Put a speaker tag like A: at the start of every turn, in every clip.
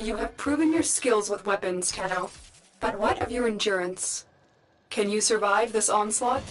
A: You have proven your skills with weapons, Tenno. But what of your endurance? Can you survive this onslaught?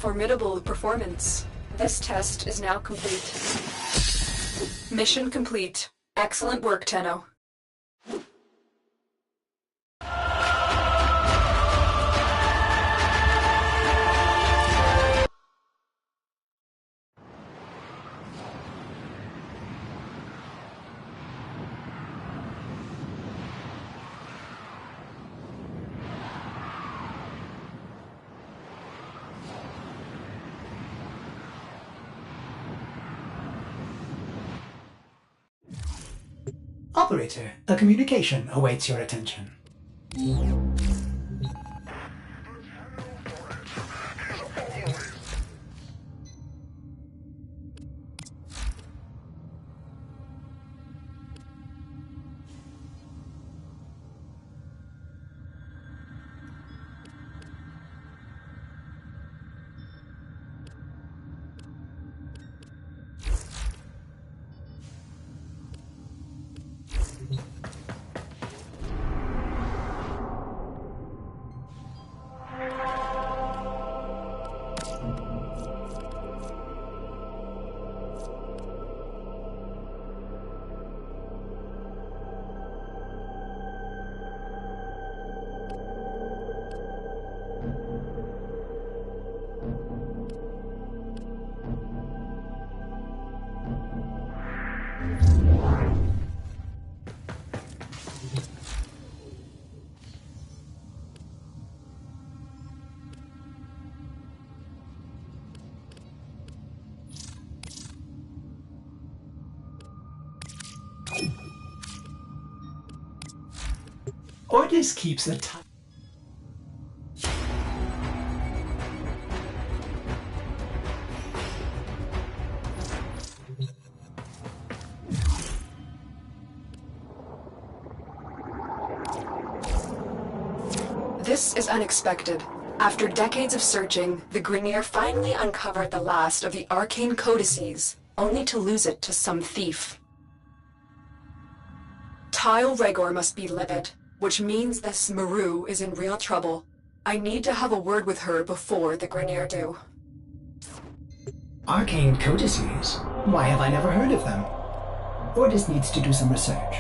A: Formidable performance. This test is now complete. Mission complete. Excellent work, Tenno.
B: Operator, a communication awaits your attention. Ordis keeps the time.
A: This is unexpected. After decades of searching, the Grineer finally uncovered the last of the arcane codices, only to lose it to some thief. Tile Regor must be livid, which means this Maru is in real trouble. I need to have a word with her before the Grineer do.
B: Arcane codices? Why have I never heard of them? Ordis needs to do some research.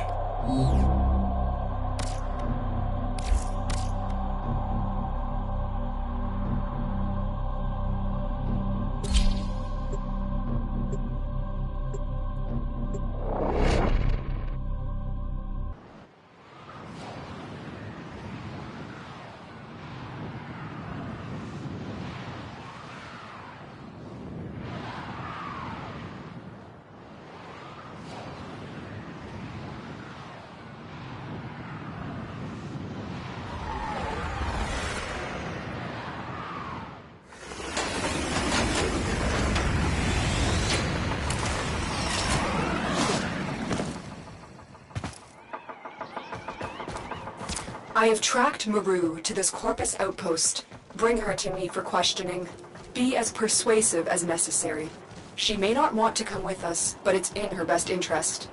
A: I have tracked Maru to this Corpus outpost. Bring her to me for questioning. Be as persuasive as necessary. She may not want to come with us, but it's in her best interest.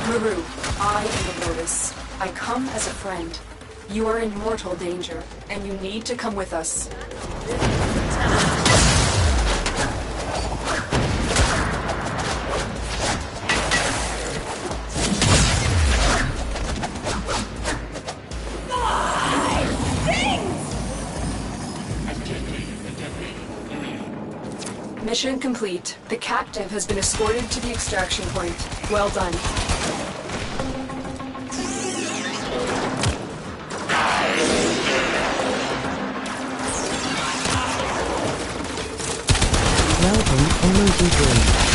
A: Maru, I am the Lotus. I come as a friend. You are in mortal danger, and you need to come with us. Mission complete. The captive has been escorted to the extraction point. Well done.
C: Welcome, emoji green.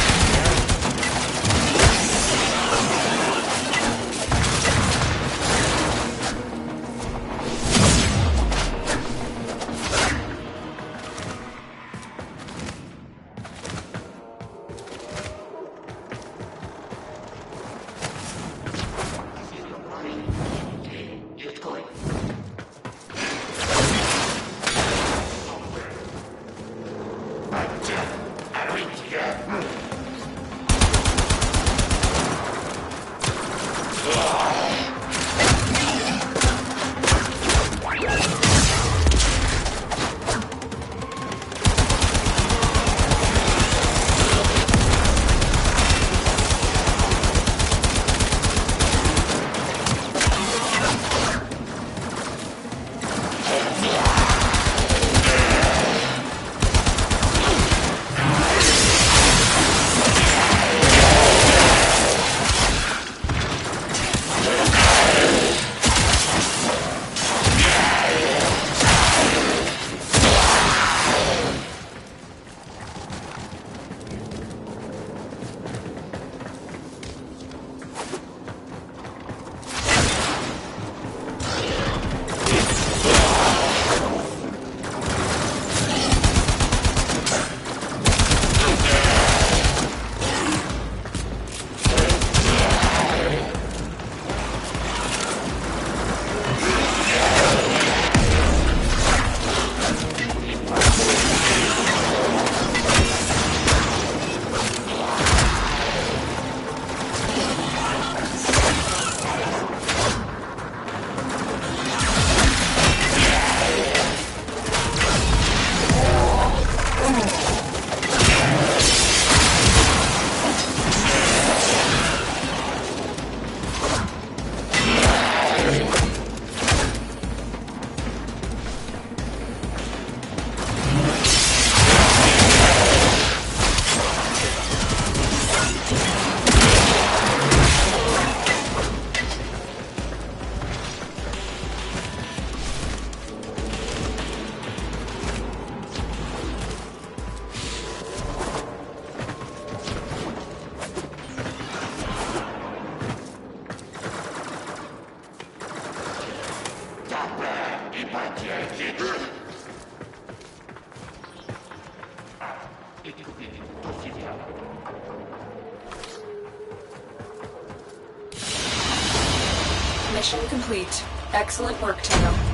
A: Mission complete. Excellent work, Tano.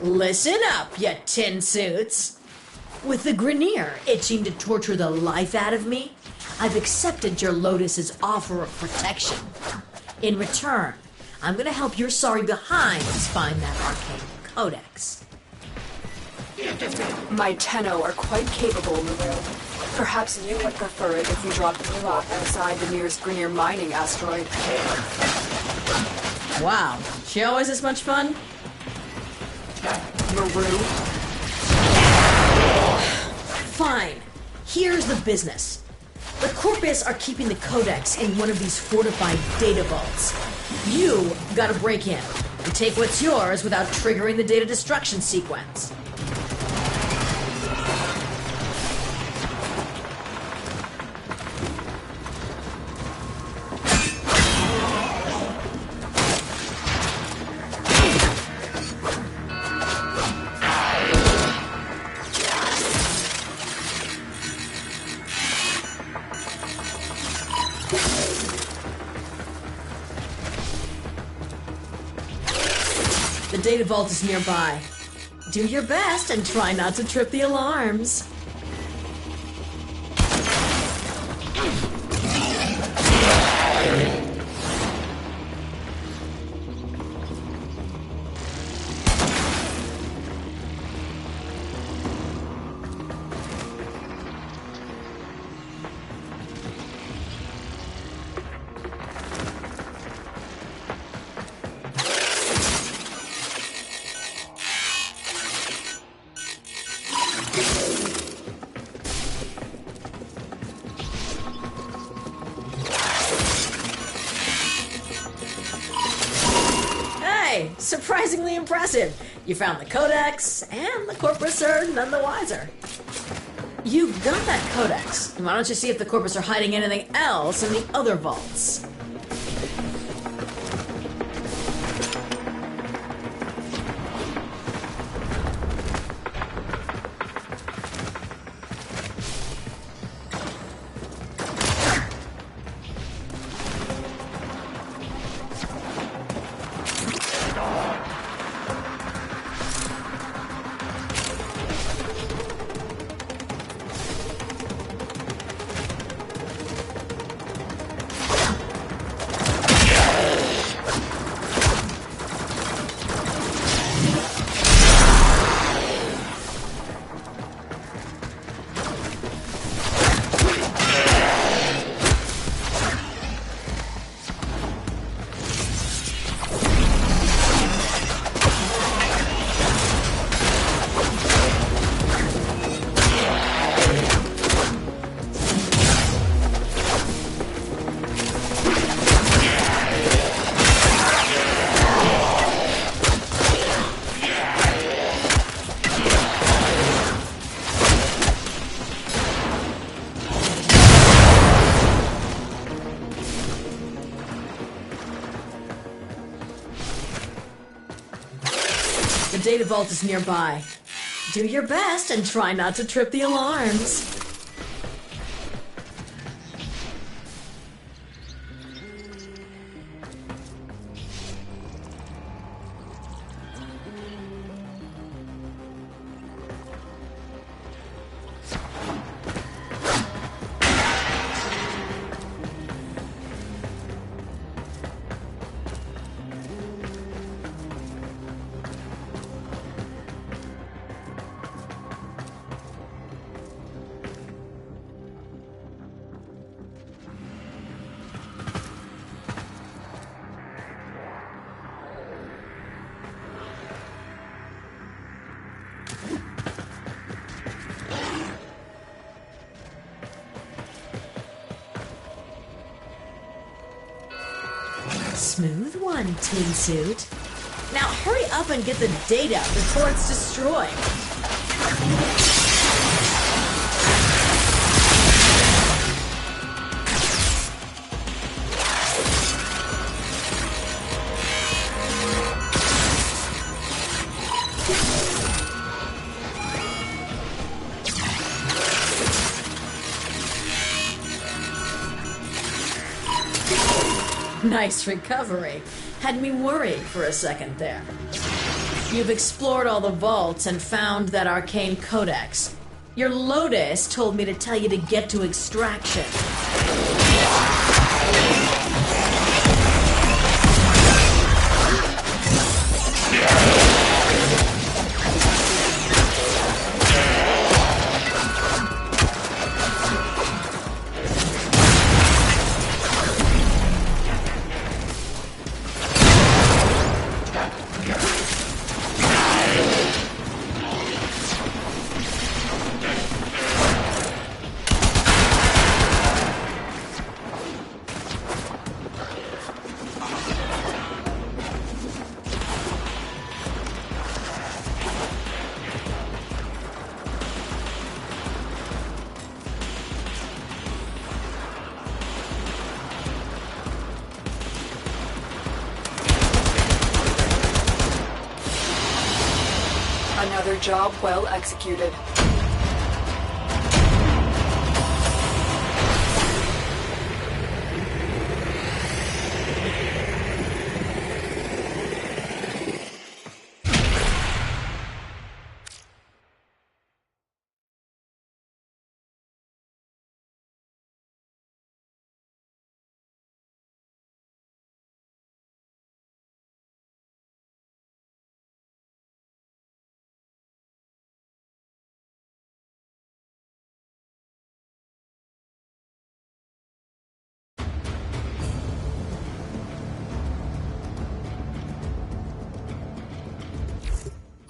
D: Listen up, you tin suits. With the Grenier itching to torture the life out of me, I've accepted your Lotus's offer of protection. In return, I'm gonna help your sorry behinds find that arcane codex.
A: My Tenno are quite capable, Maru. Perhaps you would prefer it if we dropped you off outside the nearest Grenier mining asteroid.
D: Wow, she always this much fun?
A: Maru?
D: Fine. Here's the business. The Corpus are keeping the codex in one of these fortified data vaults. You gotta break in and take what's yours without triggering the data destruction sequence. The data vault is nearby. Do your best and try not to trip the alarms. Surprisingly impressive. You found the codex, and the Corpus are none the wiser. You got that codex. Why don't you see if the Corpus are hiding anything else in the other vaults? The data vault is nearby. Do your best and try not to trip the alarms. Smooth one, Tin Suit. Now hurry up and get the data before it's destroyed. Nice recovery. Had me worried for a second there. You've explored all the vaults and found that arcane codex. Your Lotus told me to tell you to get to extraction.
A: Another job well executed.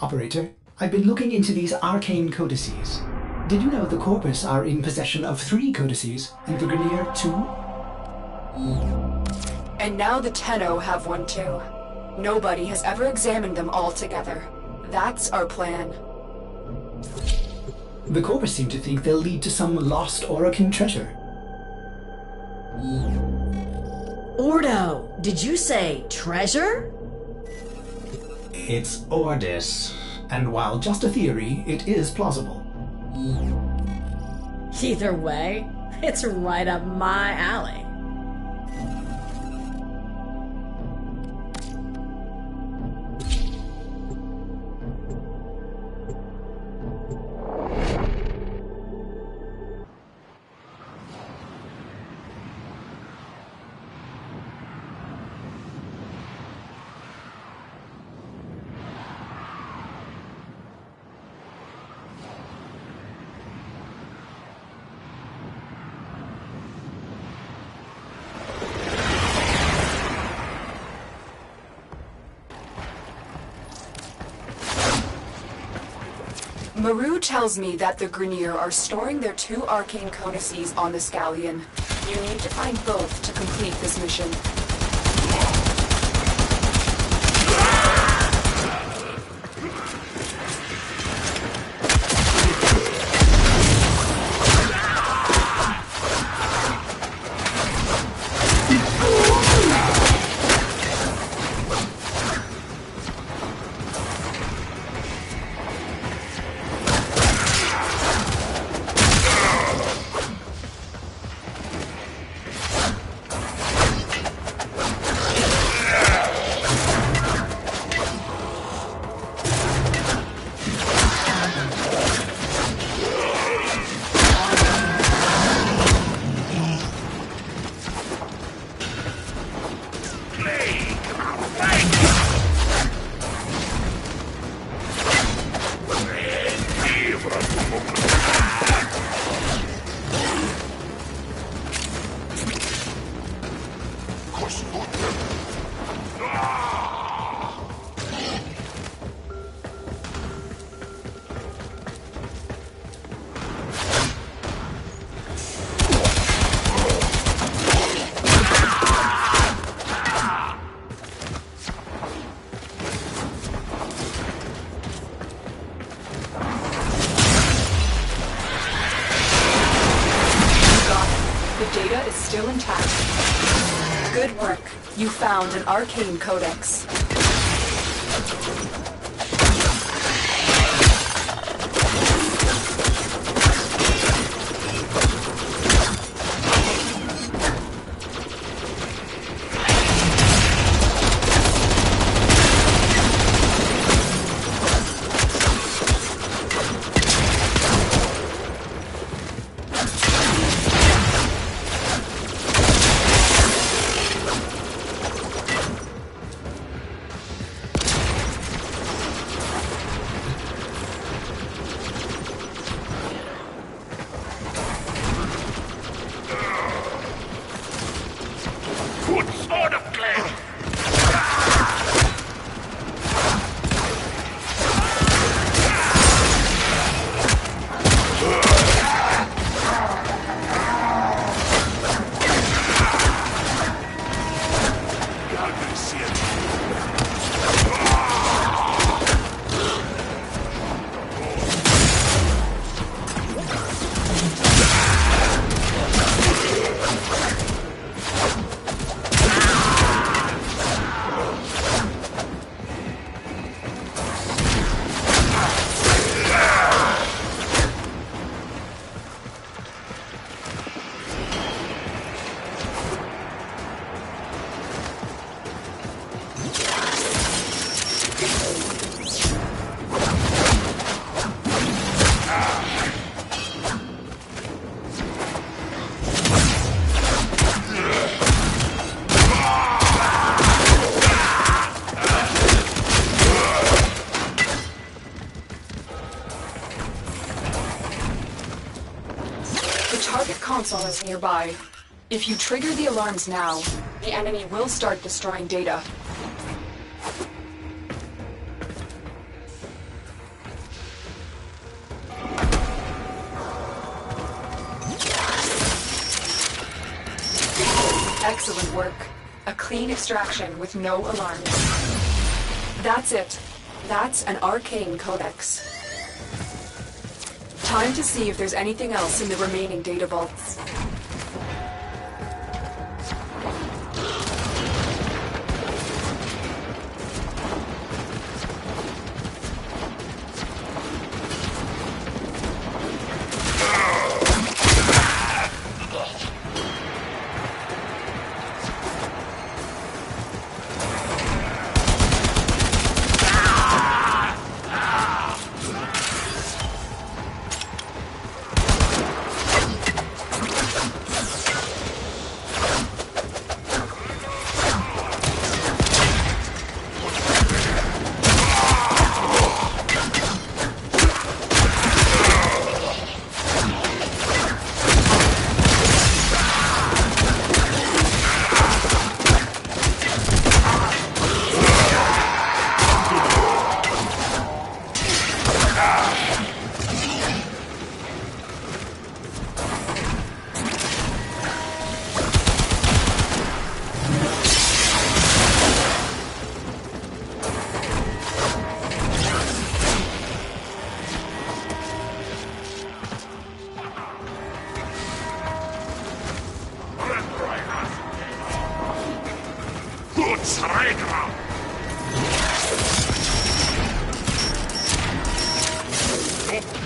B: Operator, I've been looking into these arcane codices. Did you know the Corpus are in possession of 3 codices, and the Grineer 2?
A: And now the Tenno have one too. Nobody has ever examined them all together. That's our plan.
B: The Corpus seem to think they'll lead to some lost Orokin treasure.
D: Ordo, did you say treasure?
B: It's Ordis, and while just a theory, it is plausible.
D: Either way, it's right up my alley.
A: Maru tells me that the Grineer are storing their 2 arcane codices on the Scallion. You need to find both to complete this mission. Data is still intact. Good work. You found an arcane codex. console is nearby. If you trigger the alarms now, the enemy will start destroying data. Excellent work. A clean extraction with no alarms. That's it. That's an arcane codex. Time to see if there's anything else in the remaining data vaults.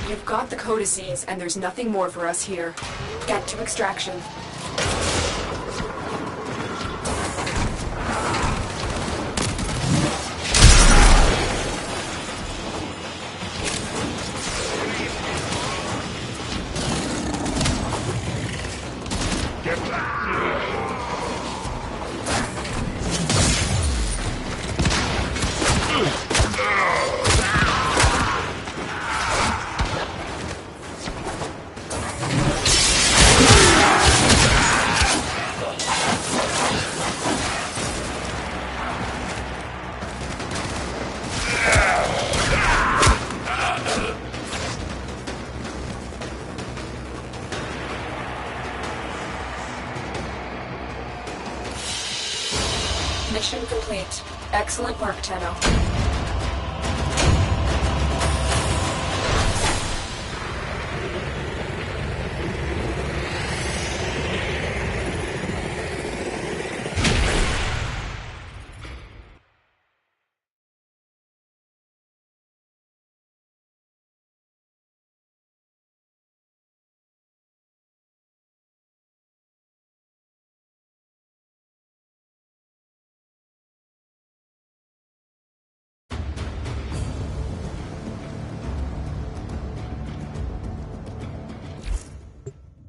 A: You've got the codices, and there's nothing more for us here. Get to extraction. Mission complete. Excellent work, Tenno.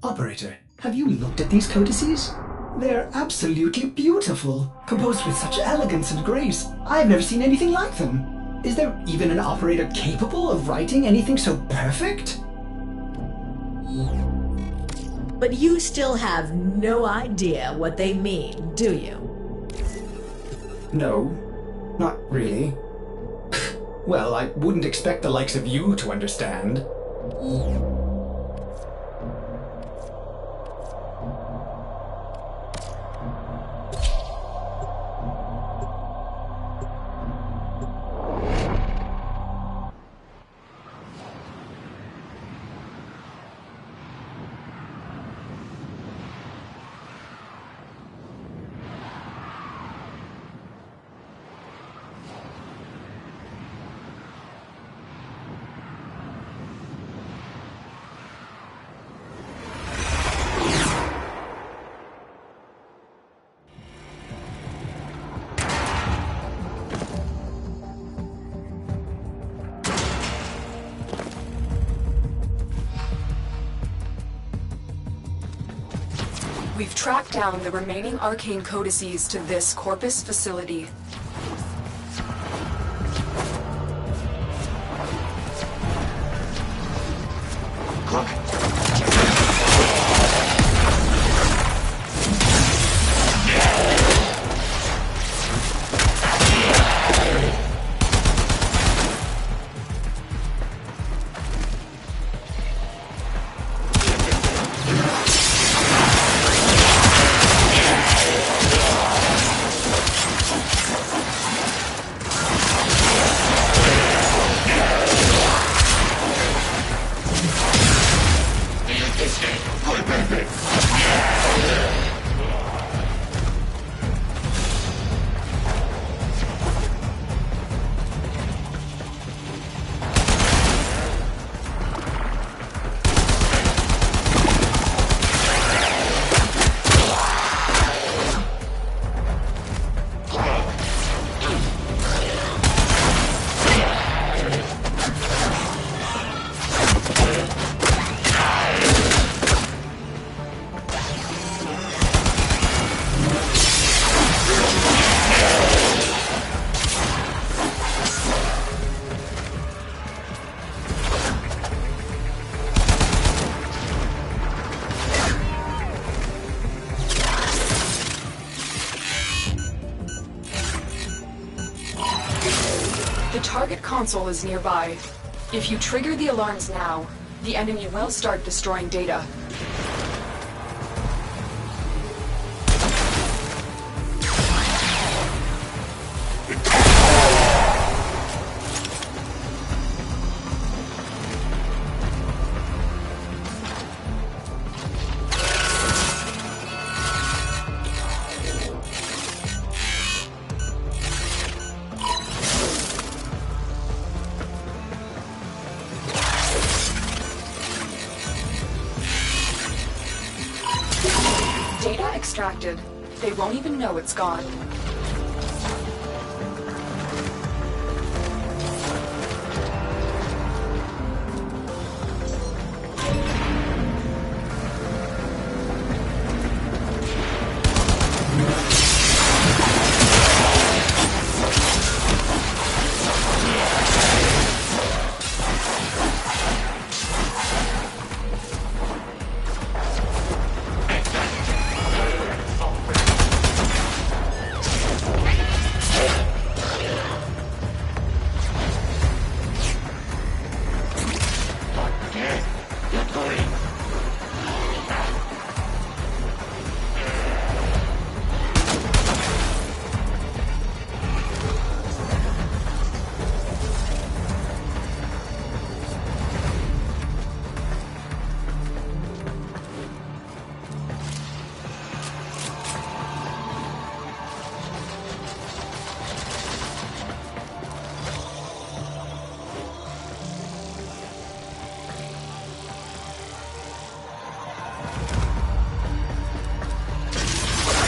B: Operator, have you looked at these codices? They're absolutely beautiful, composed with such elegance and grace. I've never seen anything like them. Is there even an operator capable of writing anything so perfect?
D: But you still have no idea what they mean, do you?
B: No, not really. Well, I wouldn't expect the likes of you to understand.
A: We've tracked down the remaining arcane codices to this Corpus facility. console is nearby. If you trigger the alarms now, the enemy will start destroying data. Data extracted. They won't even know it's gone.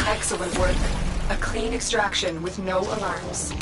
A: Excellent work. A clean extraction with no alarms.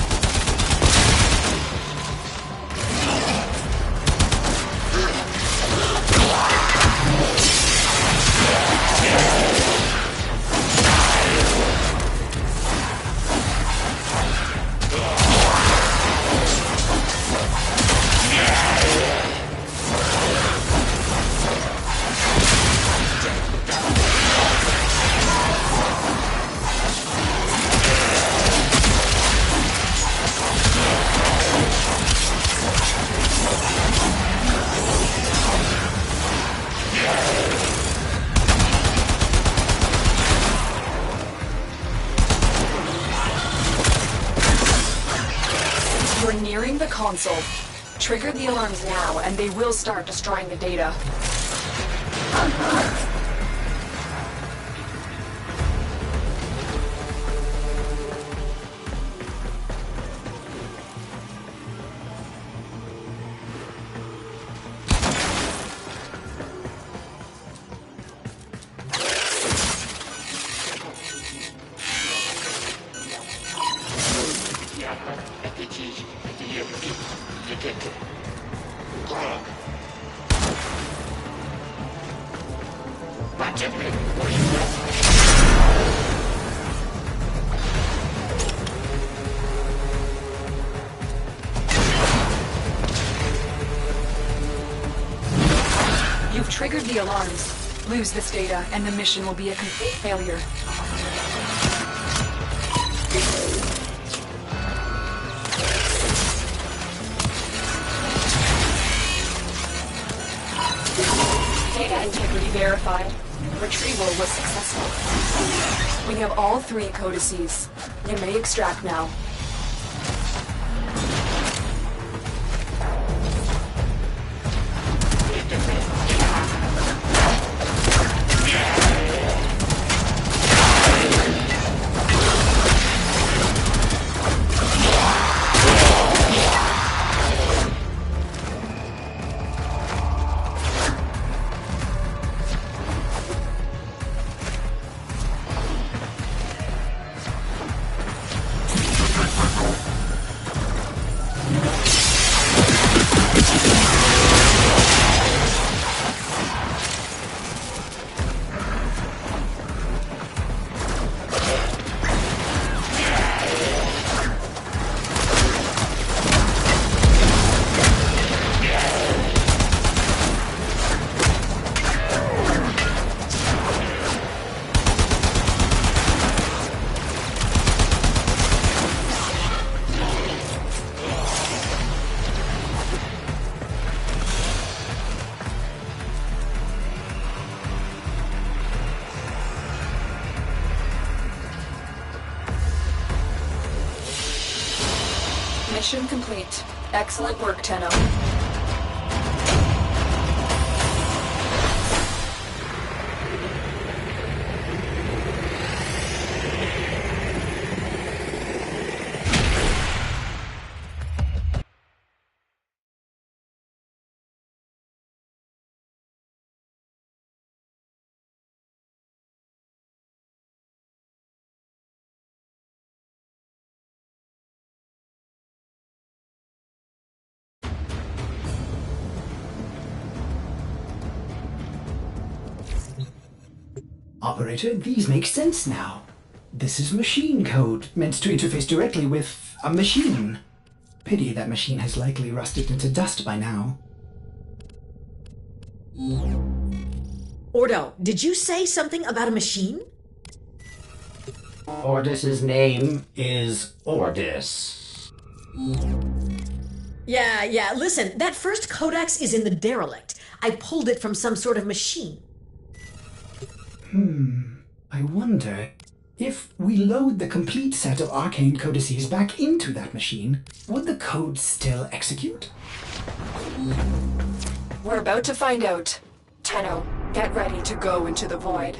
A: We're nearing the console. Trigger the alarms now, and they will start destroying the data. You've triggered the alarms. Lose this data, and the mission will be a complete failure. Data integrity verified. Retrieval was successful. We have all 3 codices. You may extract now. Mission complete. Excellent work, Tenno.
B: Operator, these make sense now. This is machine code, meant to interface directly with a machine. Pity that machine has likely rusted into dust by now.
D: Ordo, did you say something about a machine?
E: Ordis's name is Ordis.
D: Yeah, listen, that first codex is in the derelict. I pulled it from some sort of machine.
B: I wonder, if we load the complete set of arcane codices back into that machine, would the code still execute?
A: We're about to find out. Tenno, get ready to go into the void.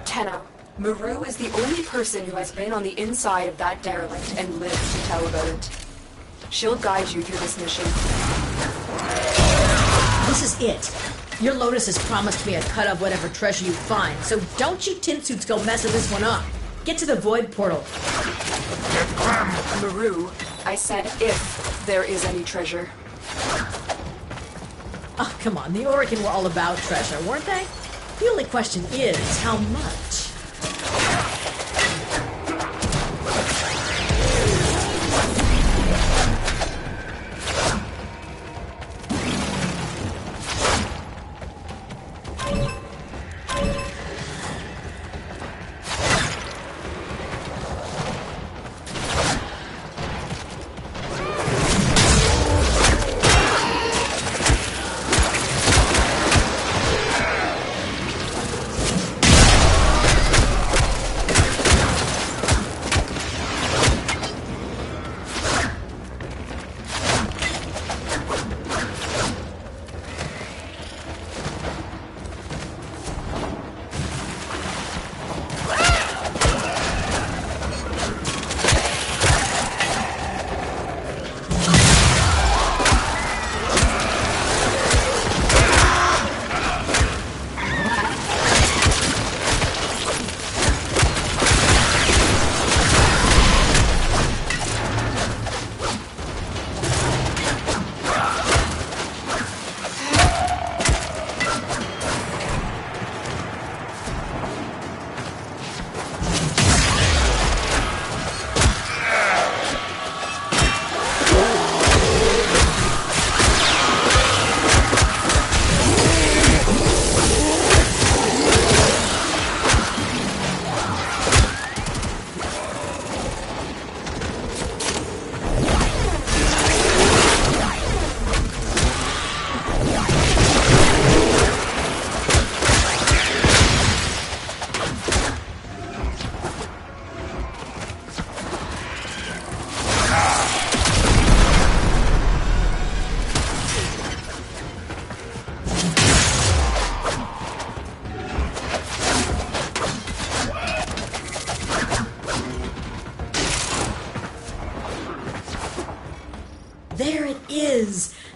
A: Tenno, Maru is the only person who has been on the inside of that derelict and lived to tell about it. She'll guide you through this mission.
D: This is it. Your Lotus has promised me a cut of whatever treasure you find, so don't you tin suits go messing this one up. Get to the void portal.
A: Maru, I said if there is any treasure.
D: Oh, come on, the Oregon were all about treasure, weren't they? The only question is, how much?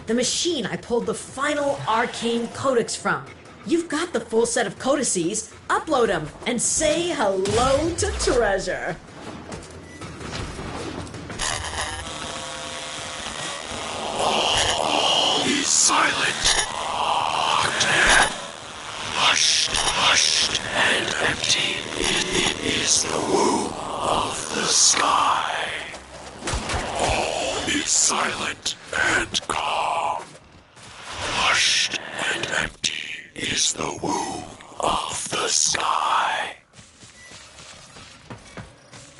D: The machine I pulled the final arcane codex from. You've got the full set of codices. Upload them and say hello to Treasure.
F: Be silent. Hushed and empty. It is the womb of the sky. All be silent and calm. Hushed and empty is the womb of the sky.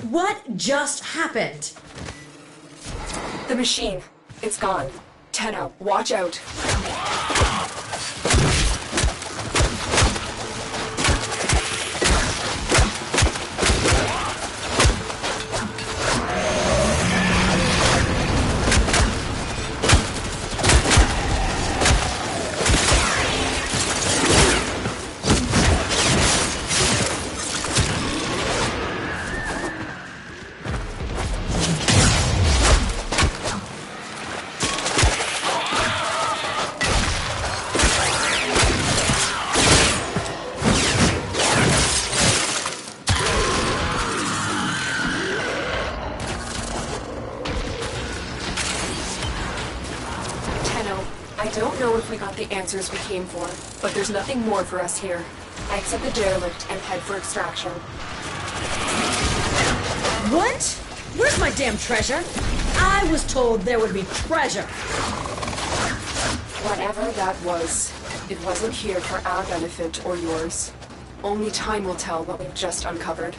D: What just happened?
A: The machine. It's gone. Tenno, watch out. I don't know if we got the answers we came for, but there's nothing more for us here. I accept the derelict and head for extraction.
D: What? Where's my damn treasure? I was told there would be treasure.
A: Whatever that was, it wasn't here for our benefit or yours. Only time will tell what we've just uncovered.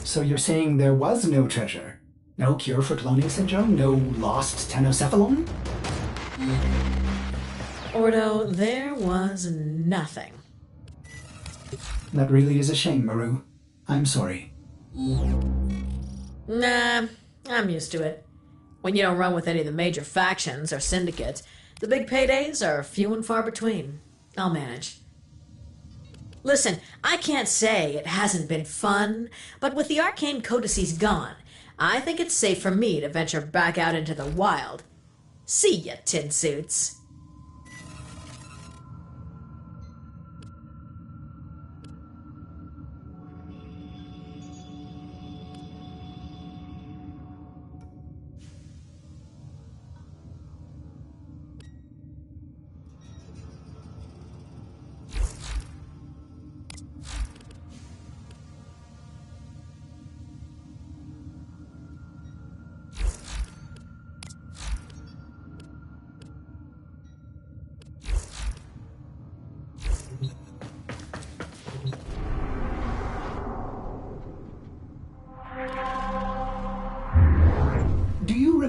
B: So you're saying there was no treasure? No cure for cloning syndrome? No lost tenocephalon?
D: Ordo, there was nothing.
B: That really is a shame, Maru. I'm sorry.
D: Nah, I'm used to it. When you don't run with any of the major factions or syndicates, the big paydays are few and far between. I'll manage. Listen, I can't say it hasn't been fun, but with the arcane codices gone, I think it's safe for me to venture back out into the wild. See ya, tin suits.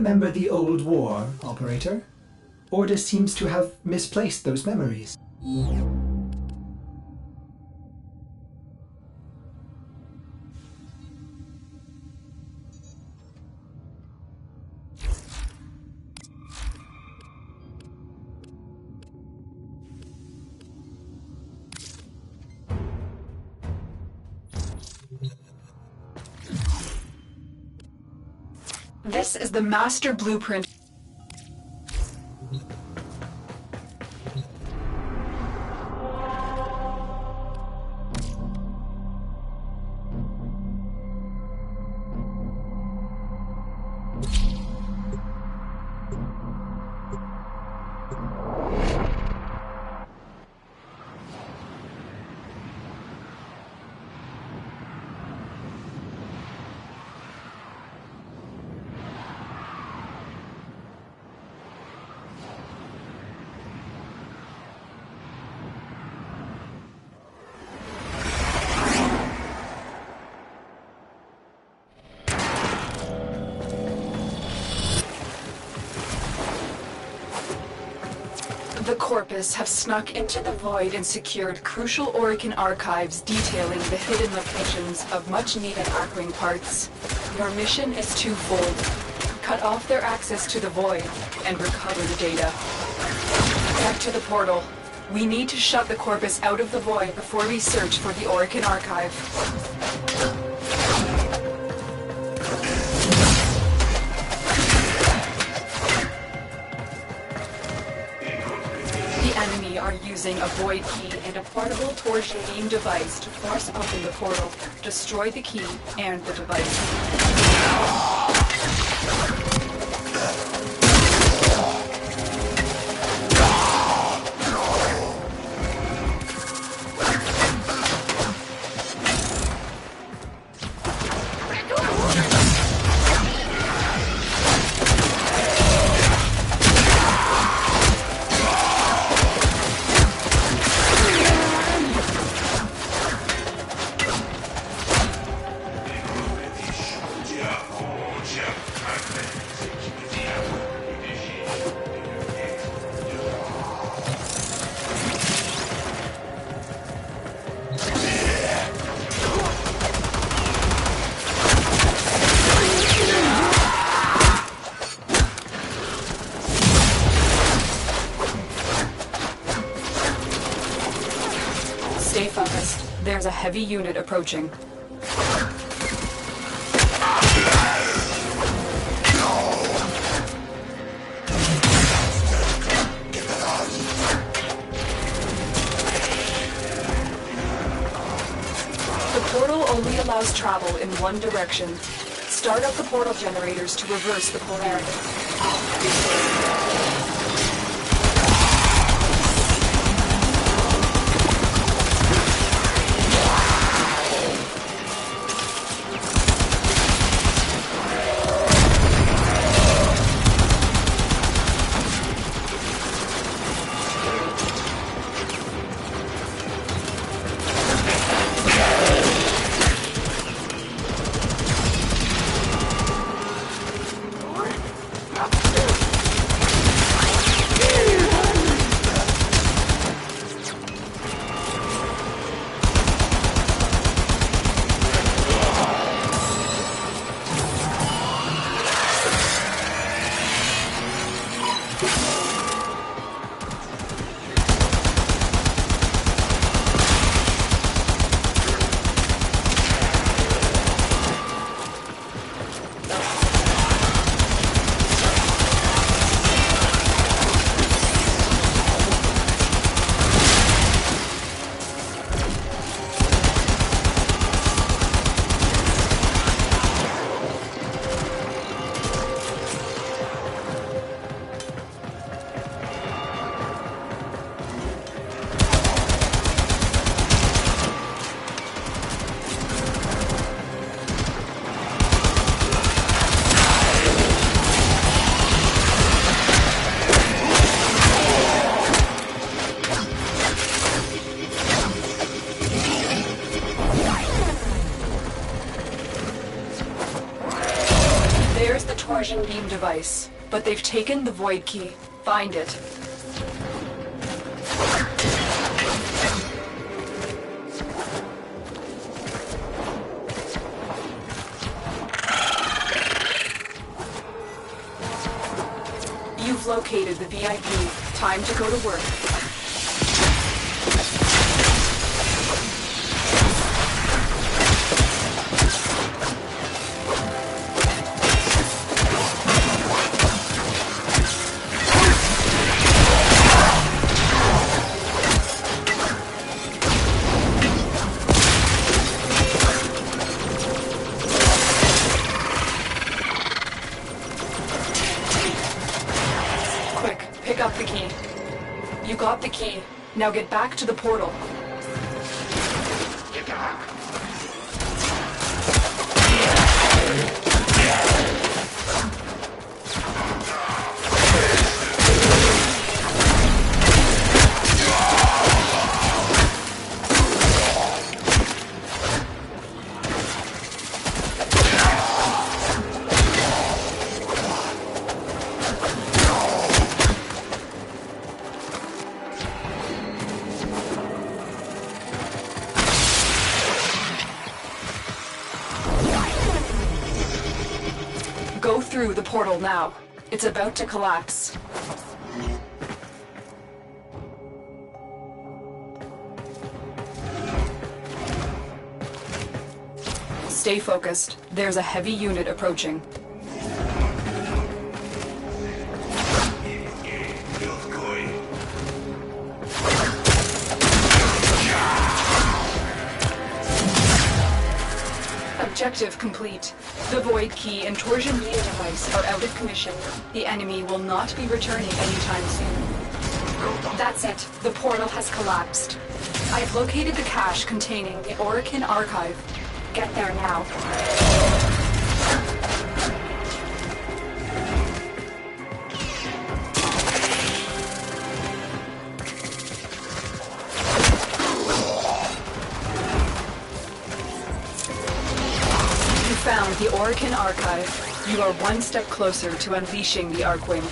B: remember the old war, Operator? Ordis seems to have misplaced those memories.
A: This is the master blueprint. The Corpus have snuck into the Void and secured crucial Orican archives detailing the hidden locations of much-needed Arcwing parts. Your mission is twofold. Cut off their access to the Void and recover the data. Back to the portal. We need to shut the Corpus out of the Void before we search for the Orican archive. Are using a void key and a portable torsion beam device to force open the portal, destroy the key and the device. Stay focused. There's a heavy unit approaching. The portal only allows travel in one direction. Start up the portal generators to reverse the polarity. torsion beam device, but they've taken the void key. Find it. You've located the VIP. Time to go to work. Pick up the key. You got the key. Now get back to the portal. Go through the portal now. It's about to collapse. Stay focused. There's a heavy unit approaching. Objective complete. The void key and torsion beam device are out of commission. The enemy will not be returning anytime soon. That's it. The portal has collapsed. I've located the cache containing the Orokin archive. Get there now. Found the Orokin archive. You are one step closer to unleashing the Arkwing.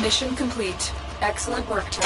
A: Mission complete. Excellent work, team.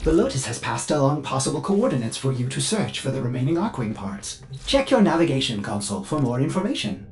B: The Lotus has passed along possible coordinates for you to search for the remaining Arcwing parts. Check your navigation console for more information.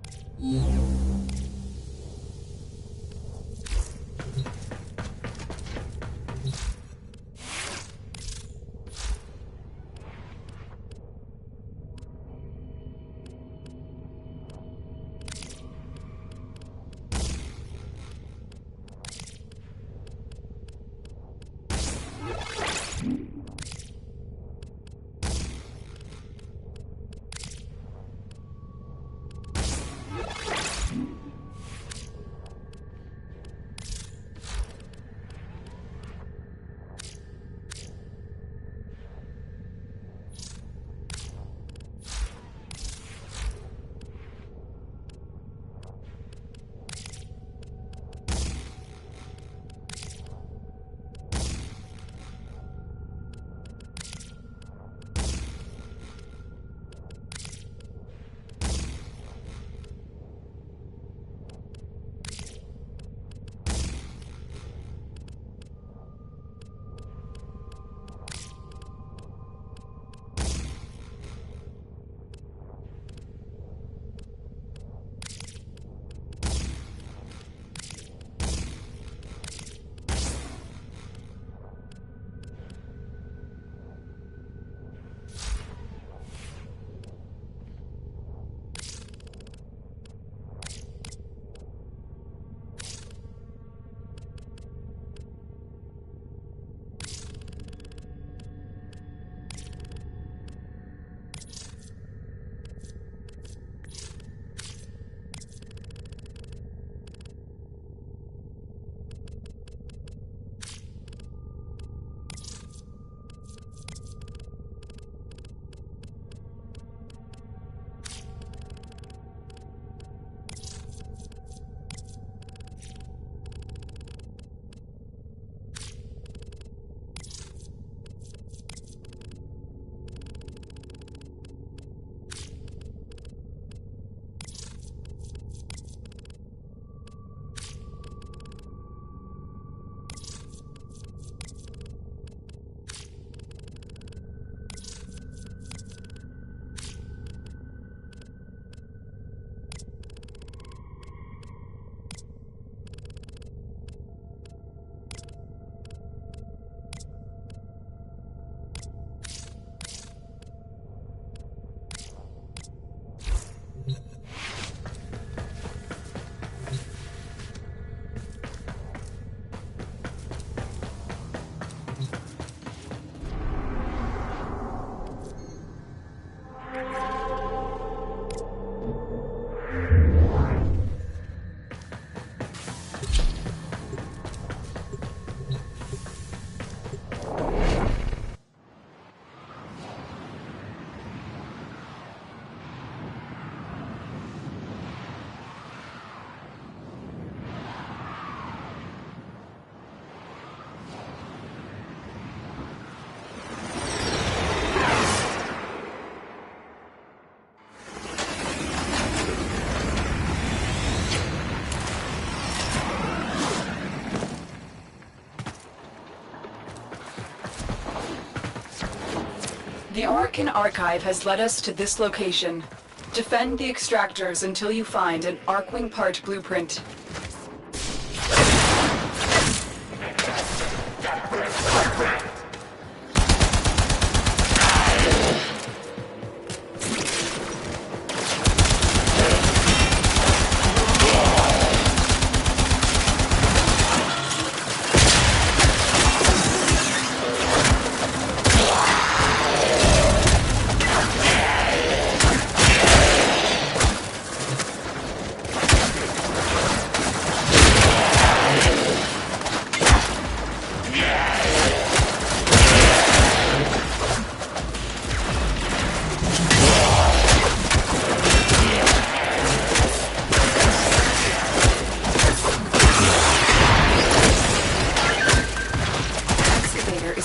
A: The Arcan Archive has led us to this location. Defend the extractors until you find an Arcwing part blueprint.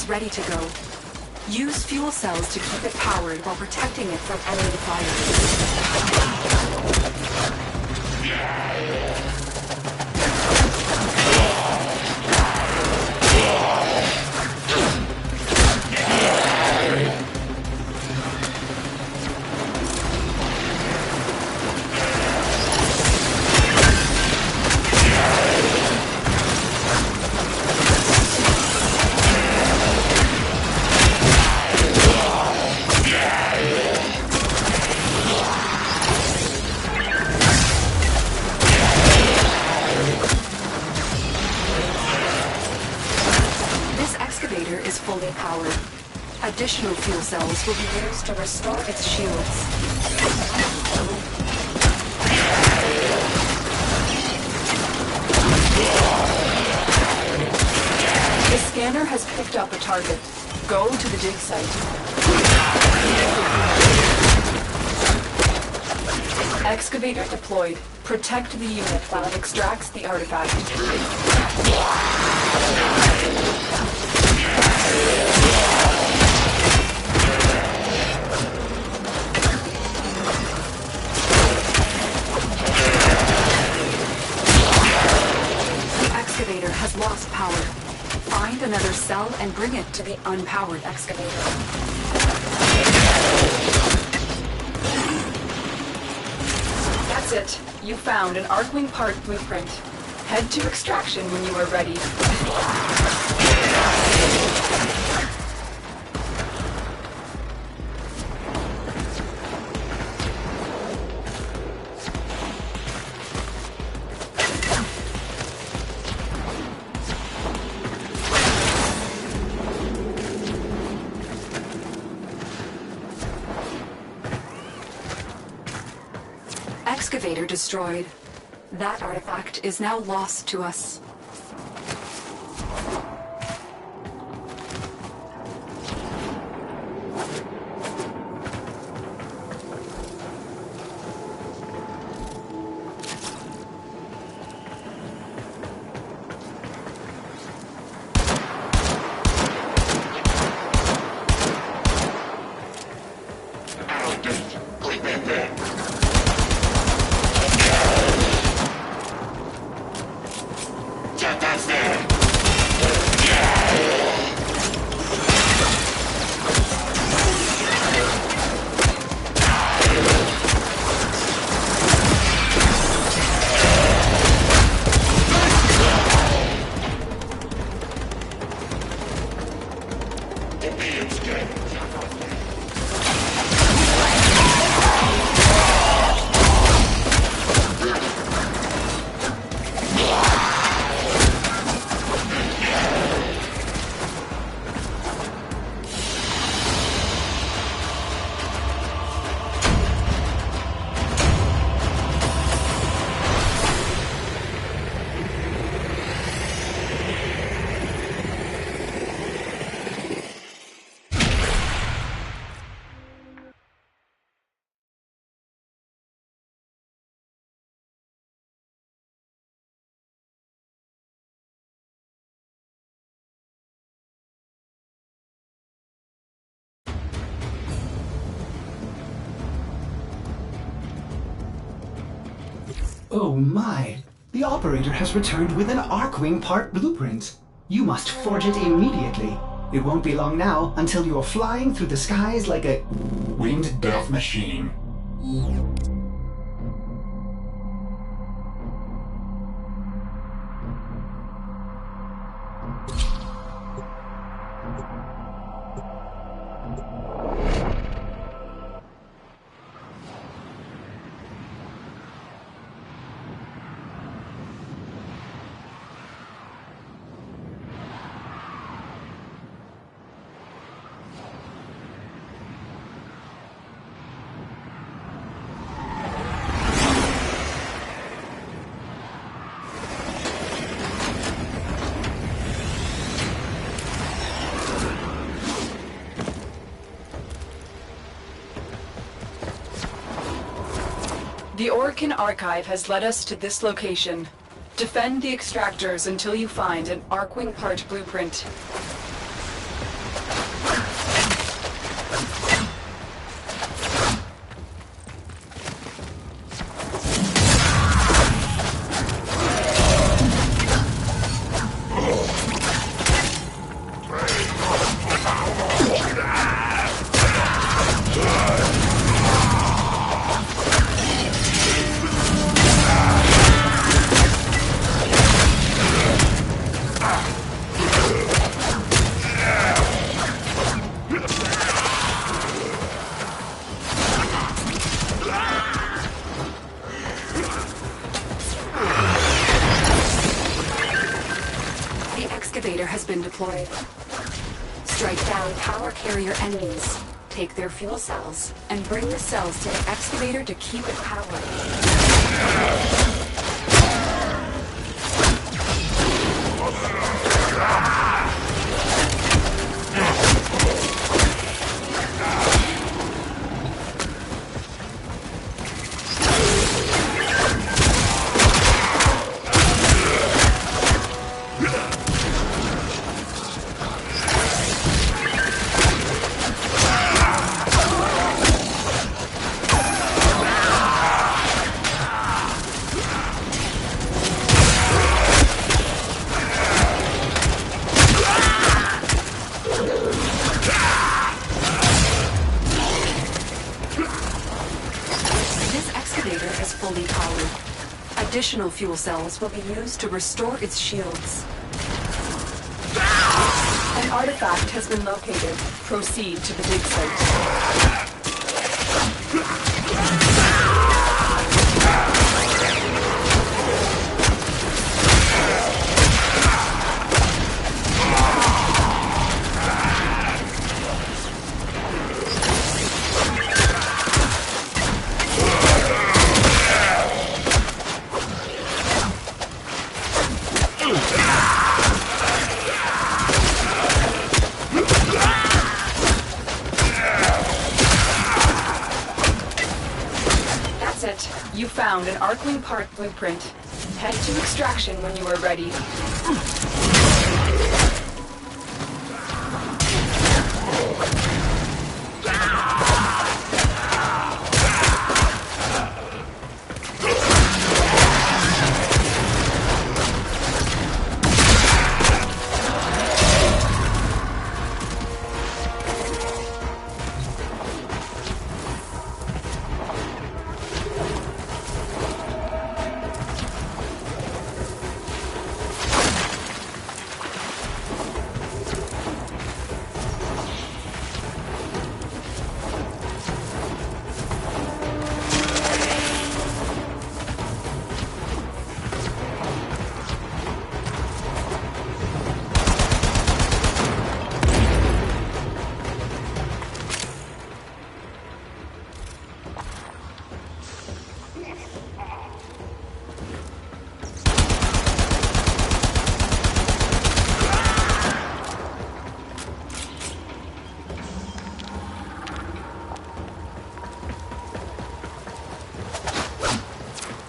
A: Ready to go. Use fuel cells to keep it powered while protecting it from enemy fire. Additional fuel cells will be used to restore its shields. The scanner has picked up a target. Go to the dig site. Excavator deployed. Protect the unit while it extracts the artifact. The excavator has lost power. Find another cell and bring it to the unpowered excavator. That's it. You found an Arcwing part blueprint. Head to extraction when you are ready. Excavator destroyed. That artifact is now lost to us.
B: Oh my! The operator has returned with an Arcwing part blueprint. You must forge it immediately. It won't be long now until you're flying through the skies like a
F: Winged death machine.
A: The Orokin Archive has led us to this location. Defend the extractors until you find an Arcwing part blueprint. Has been deployed. Strike down power carrier enemies. Take their fuel cells and bring the cells to the excavator to keep it powered. Additional fuel cells will be used to restore its shields. An artifact has been located. Proceed to the dig site. You found an Arcwing part blueprint. Head to extraction when you are ready.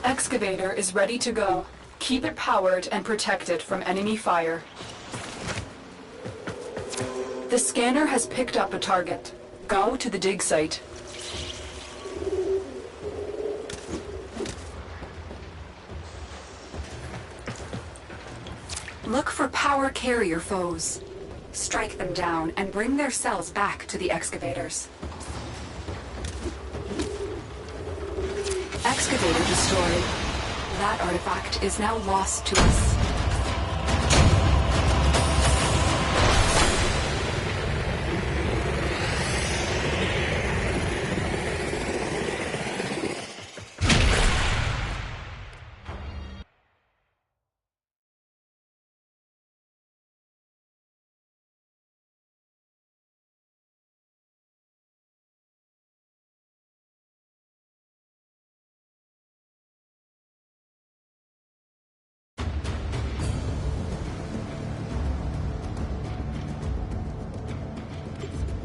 A: Excavator is ready to go. Keep it powered and protect it from enemy fire. The scanner has picked up a target. Go to the dig site. Look for power carrier foes. Strike them down and bring their cells back to the excavators. Excavator destroyed. That artifact is now lost to us.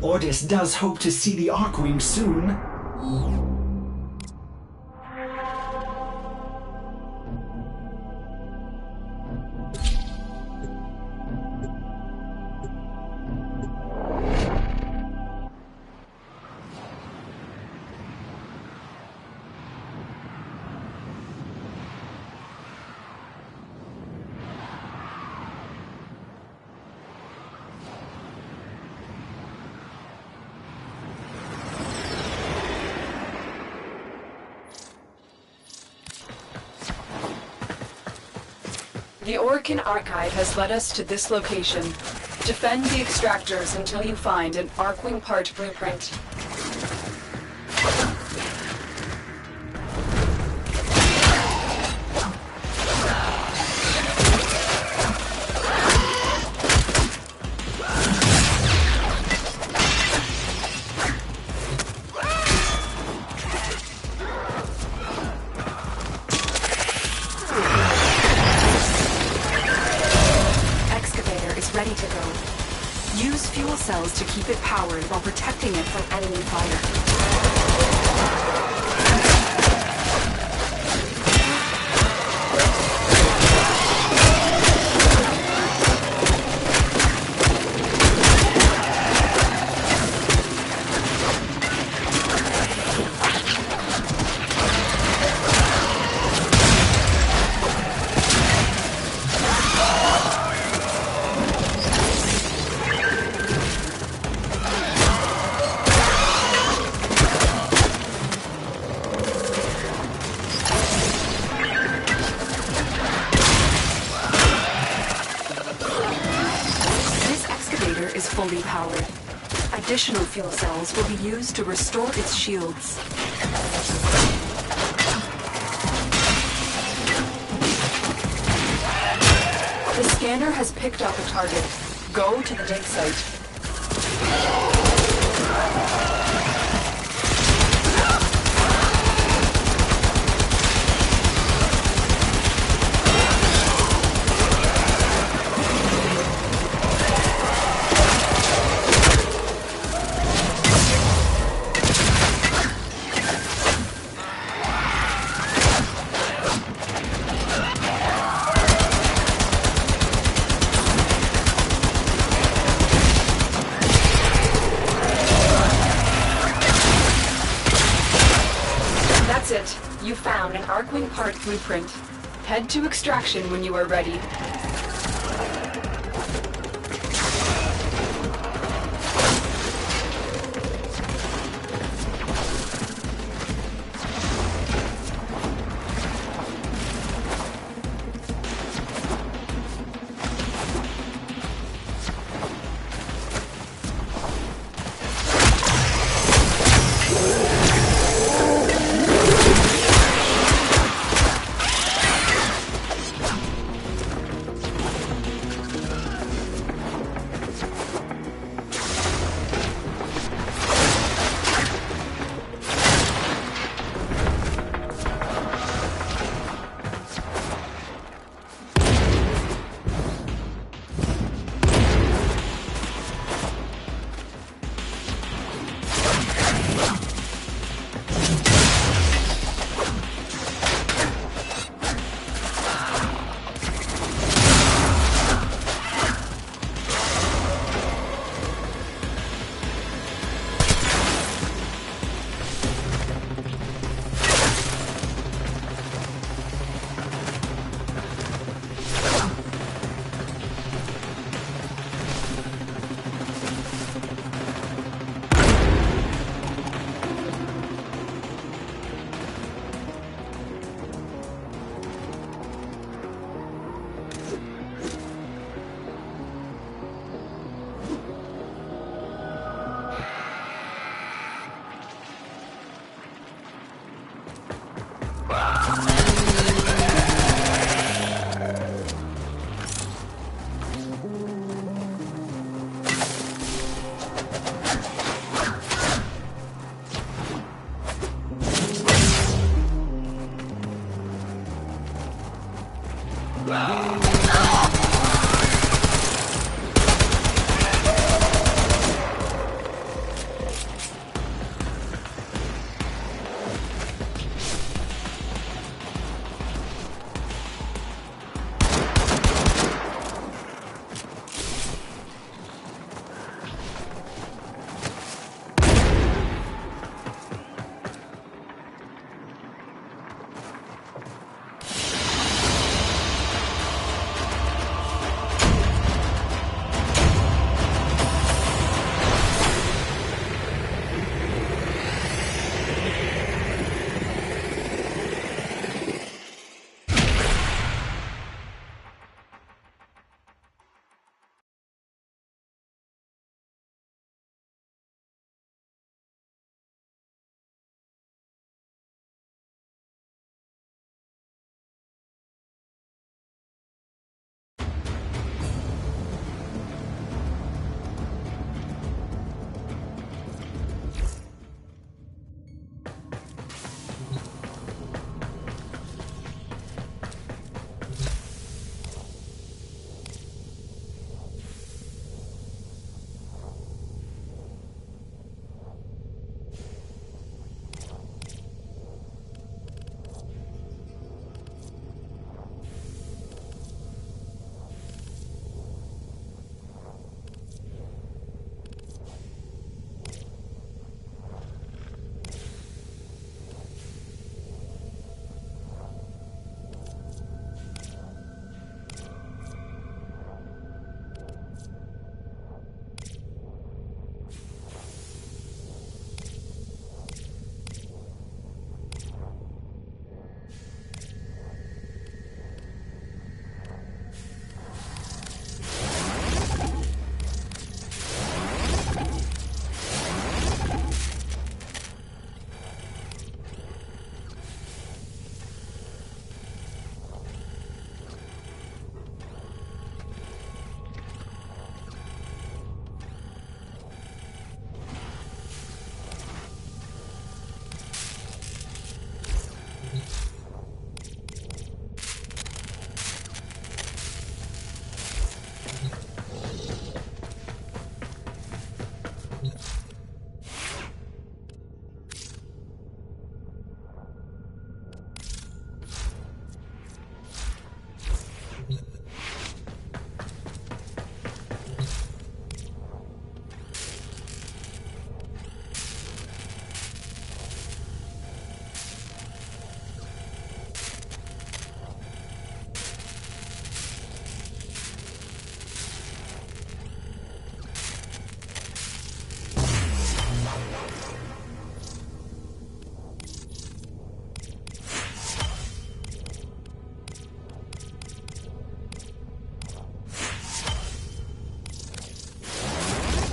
B: Ordis does hope to see the Arcwing soon.
A: The Orokin Archive has led us to this location. Defend the extractors until you find an Arcwing part blueprint. cells to keep it powered while protecting it from enemy fire. Is fully powered. Additional fuel cells will be used to restore its shields. The scanner has picked up a target. Go to the dig site. That's it. You found an Arcwing part blueprint. Head to extraction when you are ready.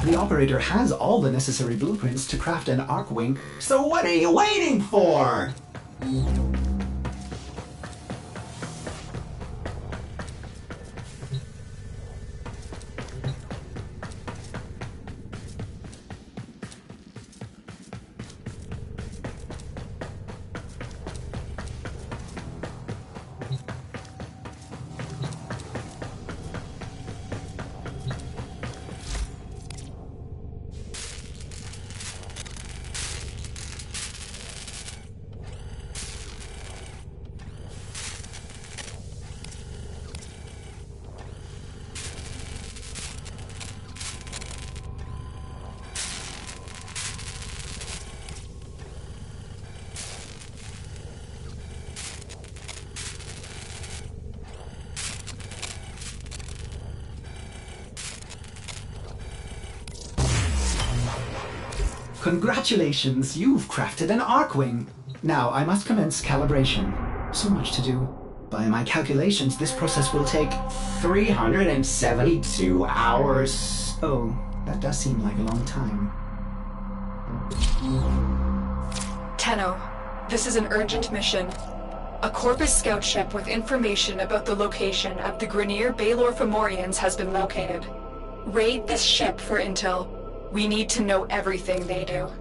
B: The operator has all the necessary blueprints to craft an arc wing, so what are you waiting for? Congratulations, you've crafted an Arcwing. Now I must commence calibration. So much to do. By my calculations, this process will take
E: 372 hours.
B: Oh, that does seem like a long time.
A: Tenno, this is an urgent mission. A Corpus scout ship with information about the location of the Grineer Baelor Fomorians has been located. Raid this ship for intel. We need to know everything they do.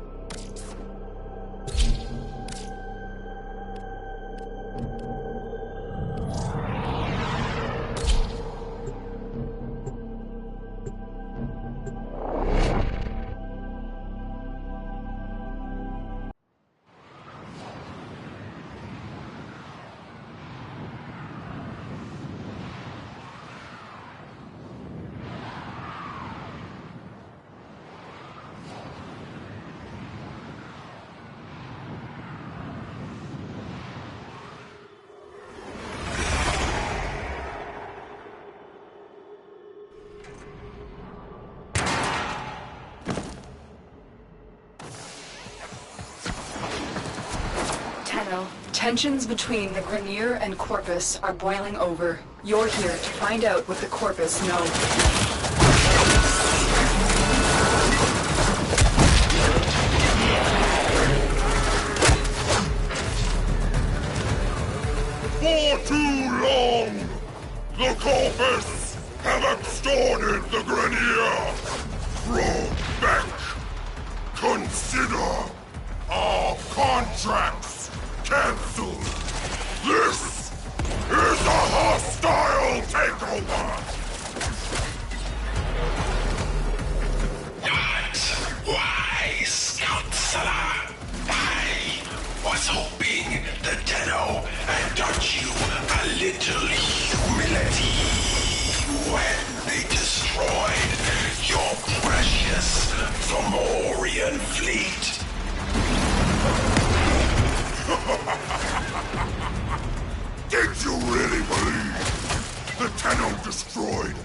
A: Tensions between the Grineer and Corpus are boiling over. You're here to find out what the Corpus know.
F: For too long, the Corpus have extorted the Grineer. Throw back. Consider our contracts cancelled. This is a hostile takeover.
G: Not wise, counselor. I was hoping the Tenno had taught you a little humility when they destroyed your precious Fomorian fleet.
F: Did you really believe the Tenno destroyed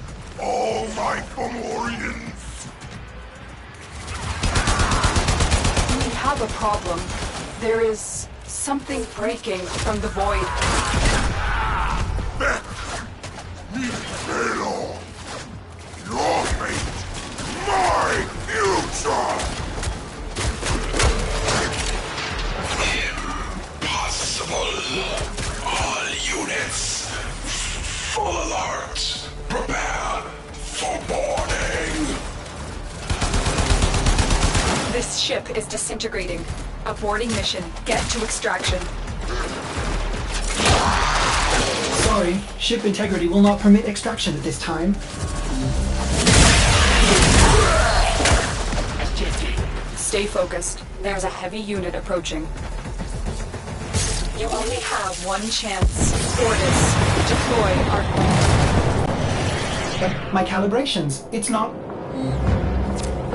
F: all my Fomorians?
A: We have a problem. There is something breaking from the void.
F: Beck! Meet Baelor! Your fate! My future!
G: Impossible! All units, full alert! Prepare for boarding!
A: This ship is disintegrating. Aborting mission. Get to extraction.
B: Sorry, ship integrity will not permit extraction at this time.
A: Stay focused. There's a heavy unit approaching. You only have one chance. Ordis, deploy Arcwing.
B: But my calibrations, it's not...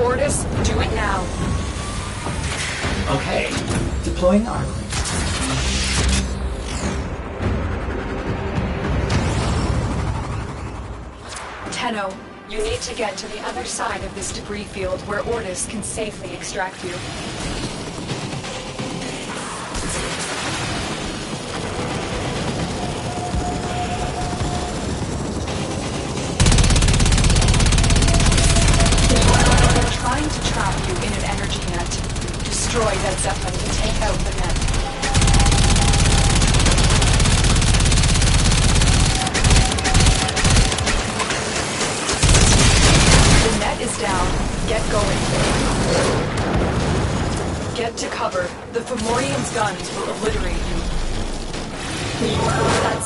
A: Ordis, do it now.
E: Okay.
B: Deploying Arcwing.
A: Tenno, you need to get to the other side of this debris field where Ordis can safely extract you.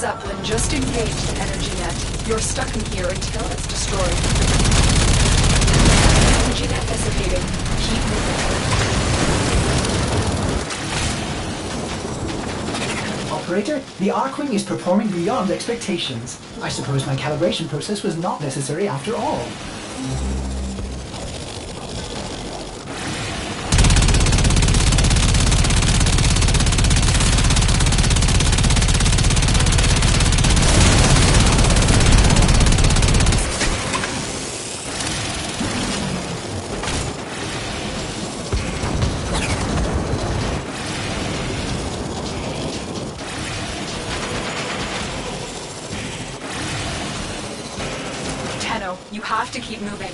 A: Zeppelin just engaged the energy net. You're stuck in here until it's destroyed. Energy net dissipating. Keep moving.
B: Operator, the Arkwing is performing beyond expectations. I suppose my calibration process was not necessary after all.
A: You have to keep moving.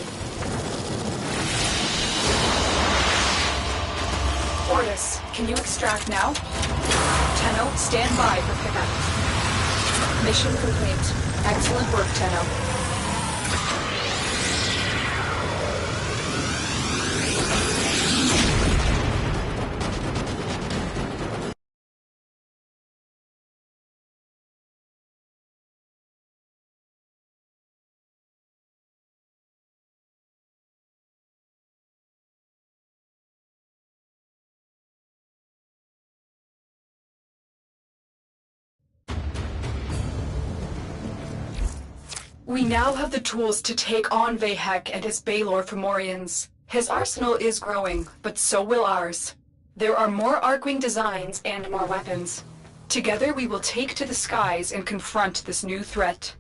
A: Ordis, can you extract now? Tenno, stand by for pickup. Mission complete. Excellent work, Tenno. We now have the tools to take on Vahek and his Baelor Fomorians. His arsenal is growing, but so will ours. There are more Arkwing designs and more weapons. Together we will take to the skies and confront this new threat.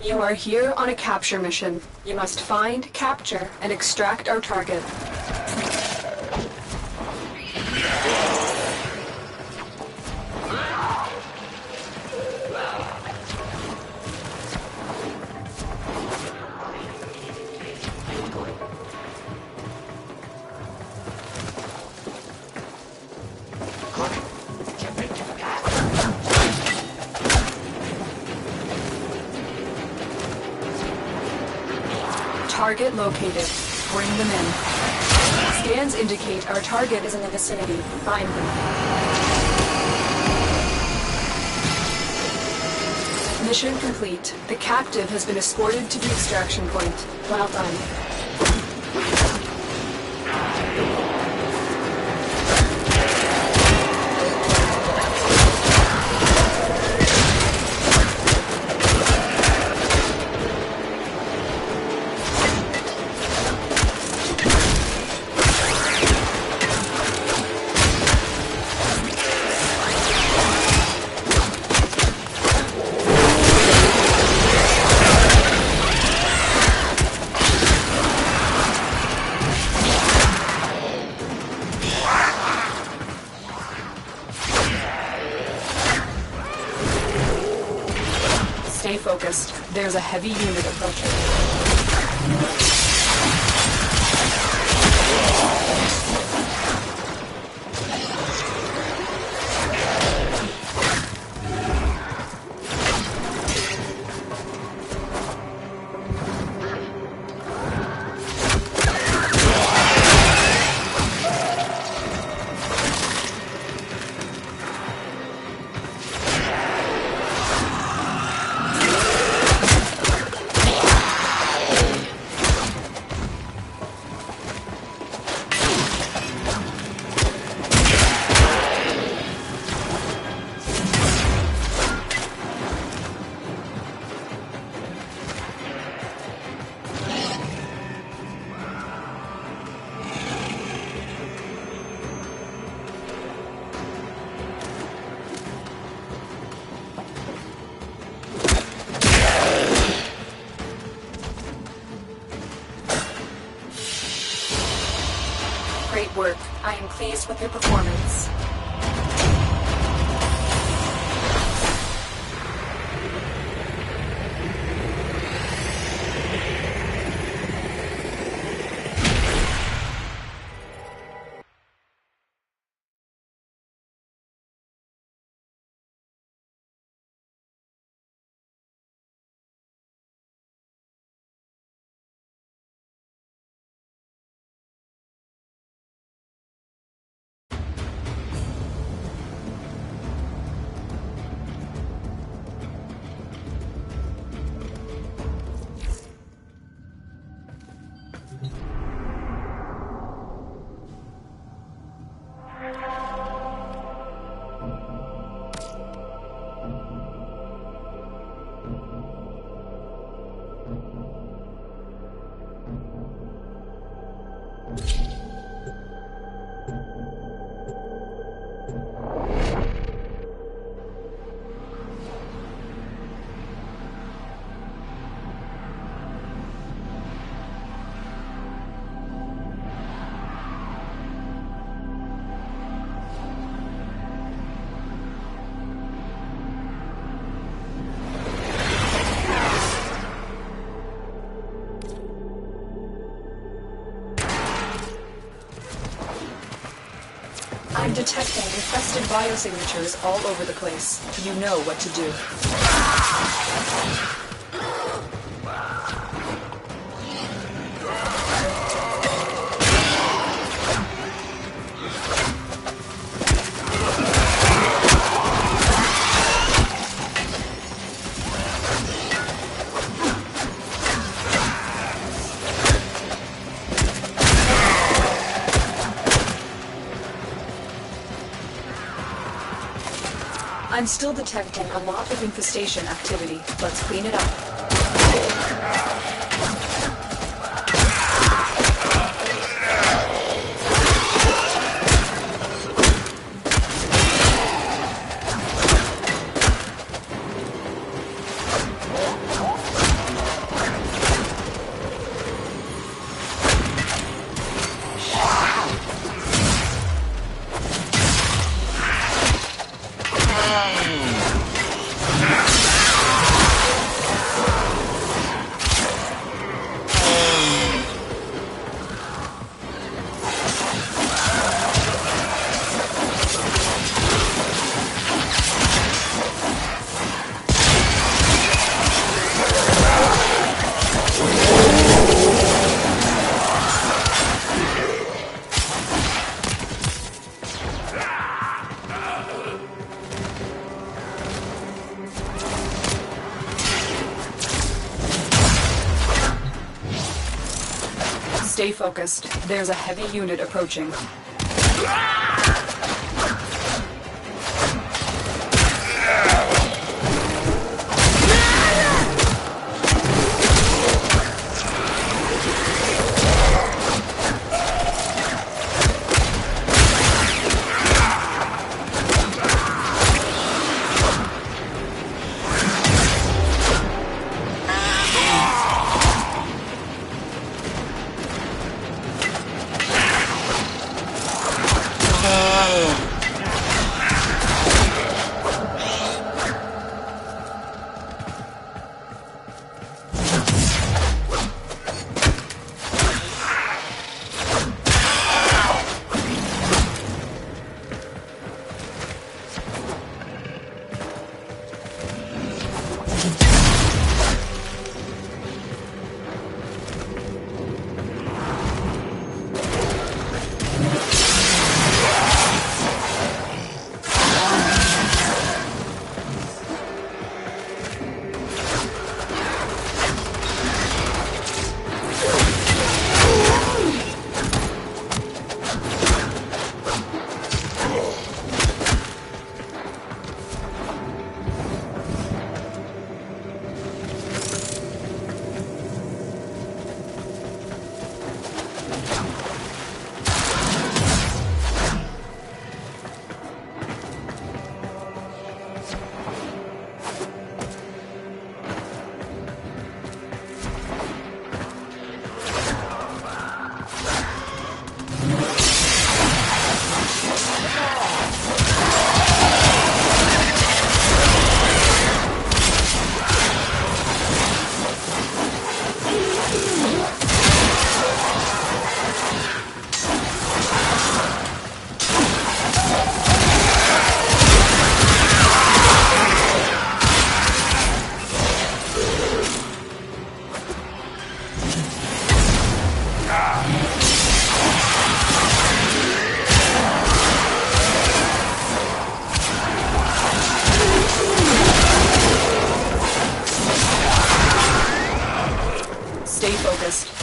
A: You are here on a capture mission. You must find, capture, and extract our target. Target located. Bring them in. Scans indicate our target is in the vicinity. Find them. Mission complete. The captive has been escorted to the extraction point. Well done. Stay focused. There's a heavy unit approaching. Great work. I am pleased with your performance. I'm detecting infested biosignatures all over the place. You know what to do. I'm still detecting a lot of infestation activity. Let's clean it up. Stay focused. There's a heavy unit approaching.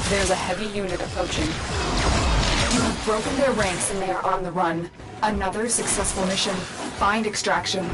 A: There's a heavy unit approaching. You've broken their ranks and they are on the run. Another successful mission. Find extraction.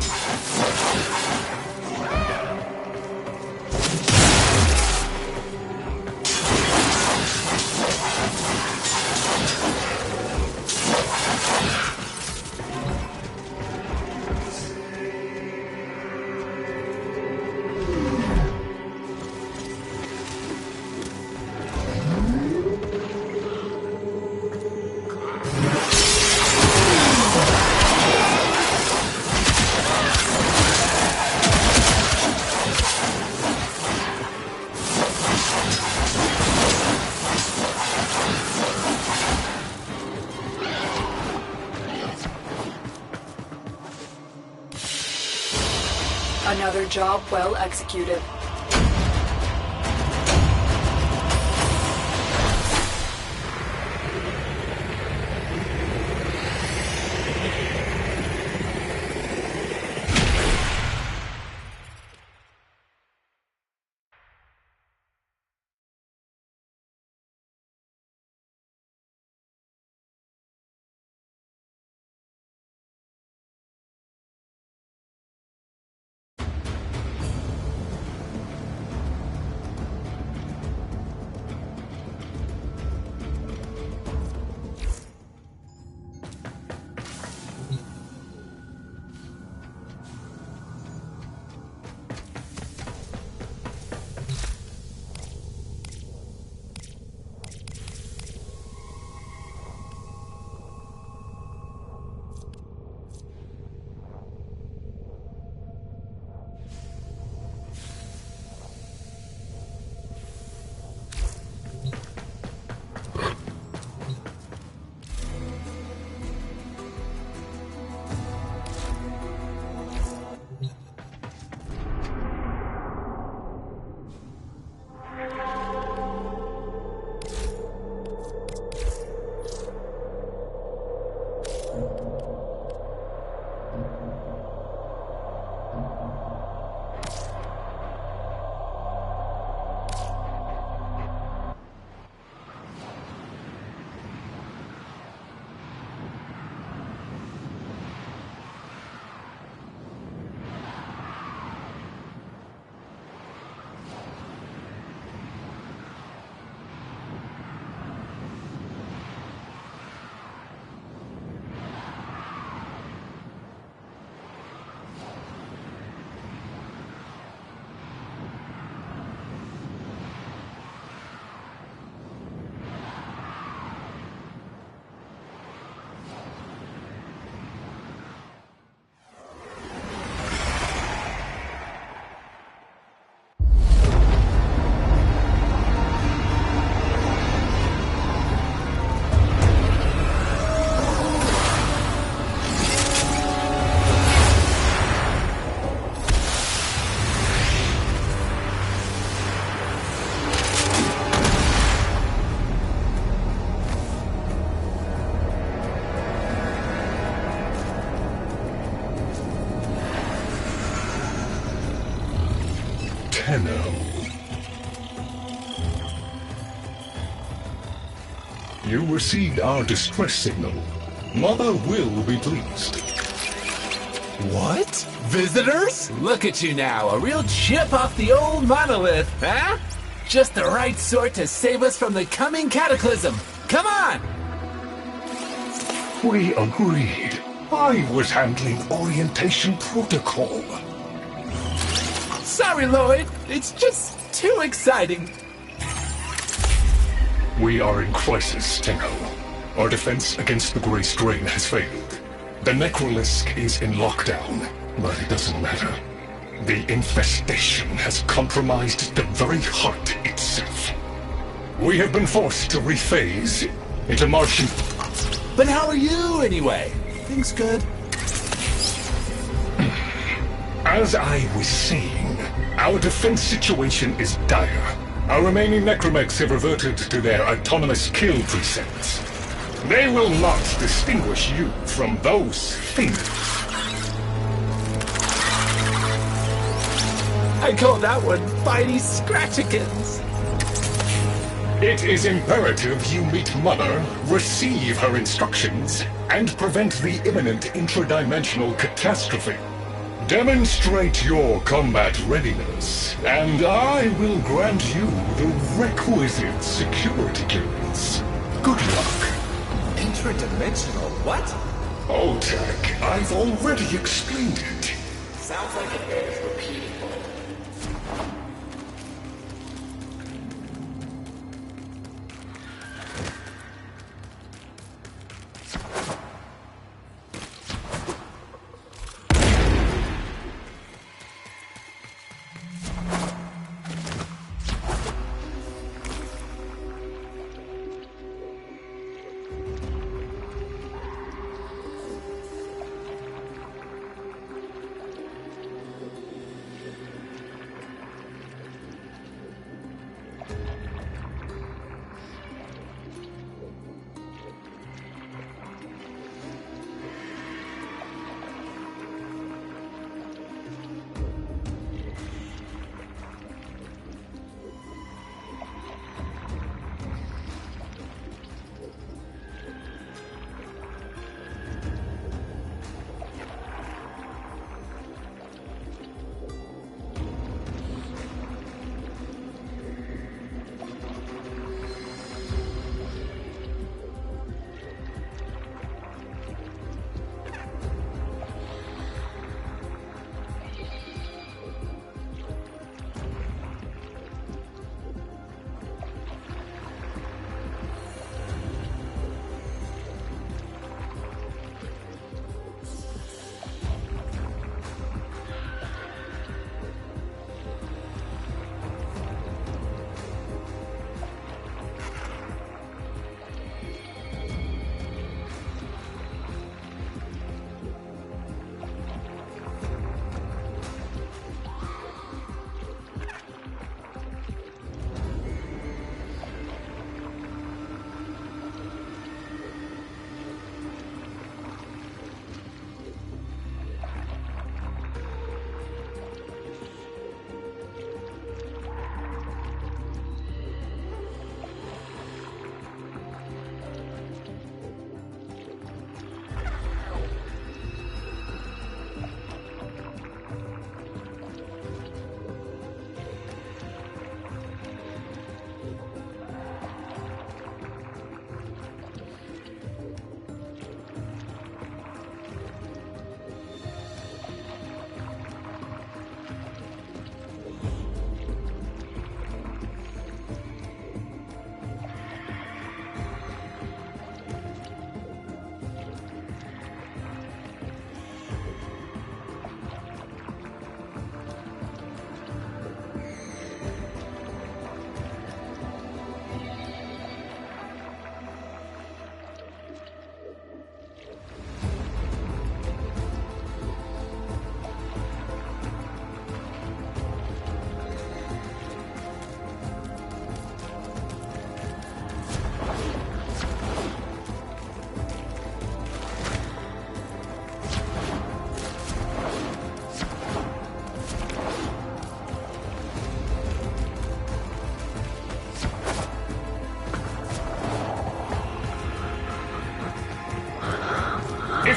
A: Another job well executed.
G: Tenno. You received our distress signal. Mother will be pleased.
H: What? Visitors? Look at you now, a real chip off the old monolith, huh? Just the right sort to save us from the coming cataclysm. Come on!
G: We agreed. I was handling orientation protocol.
H: Sorry, Lloyd. It's just too exciting.
G: We are in crisis, Tenno. Our defense against the Grey Strain has failed. The Necrolisk is in lockdown, but it doesn't matter. The infestation has compromised the very heart itself. We have been forced to rephase into Martian...
H: But how are you, anyway? Things good?
G: As I was saying, our defense situation is dire. Our remaining necromechs have reverted to their autonomous kill precepts. They will not distinguish you from those things.
H: I call that one Bitey Scratchikins.
G: It is imperative you meet Mother, receive her instructions, and prevent the imminent intradimensional catastrophe. Demonstrate your combat readiness, and I will grant you the requisite security clearance. Good luck.
H: Interdimensional what?
G: Oh, Tech, I've already explained it.
H: Sounds like it bears repeating.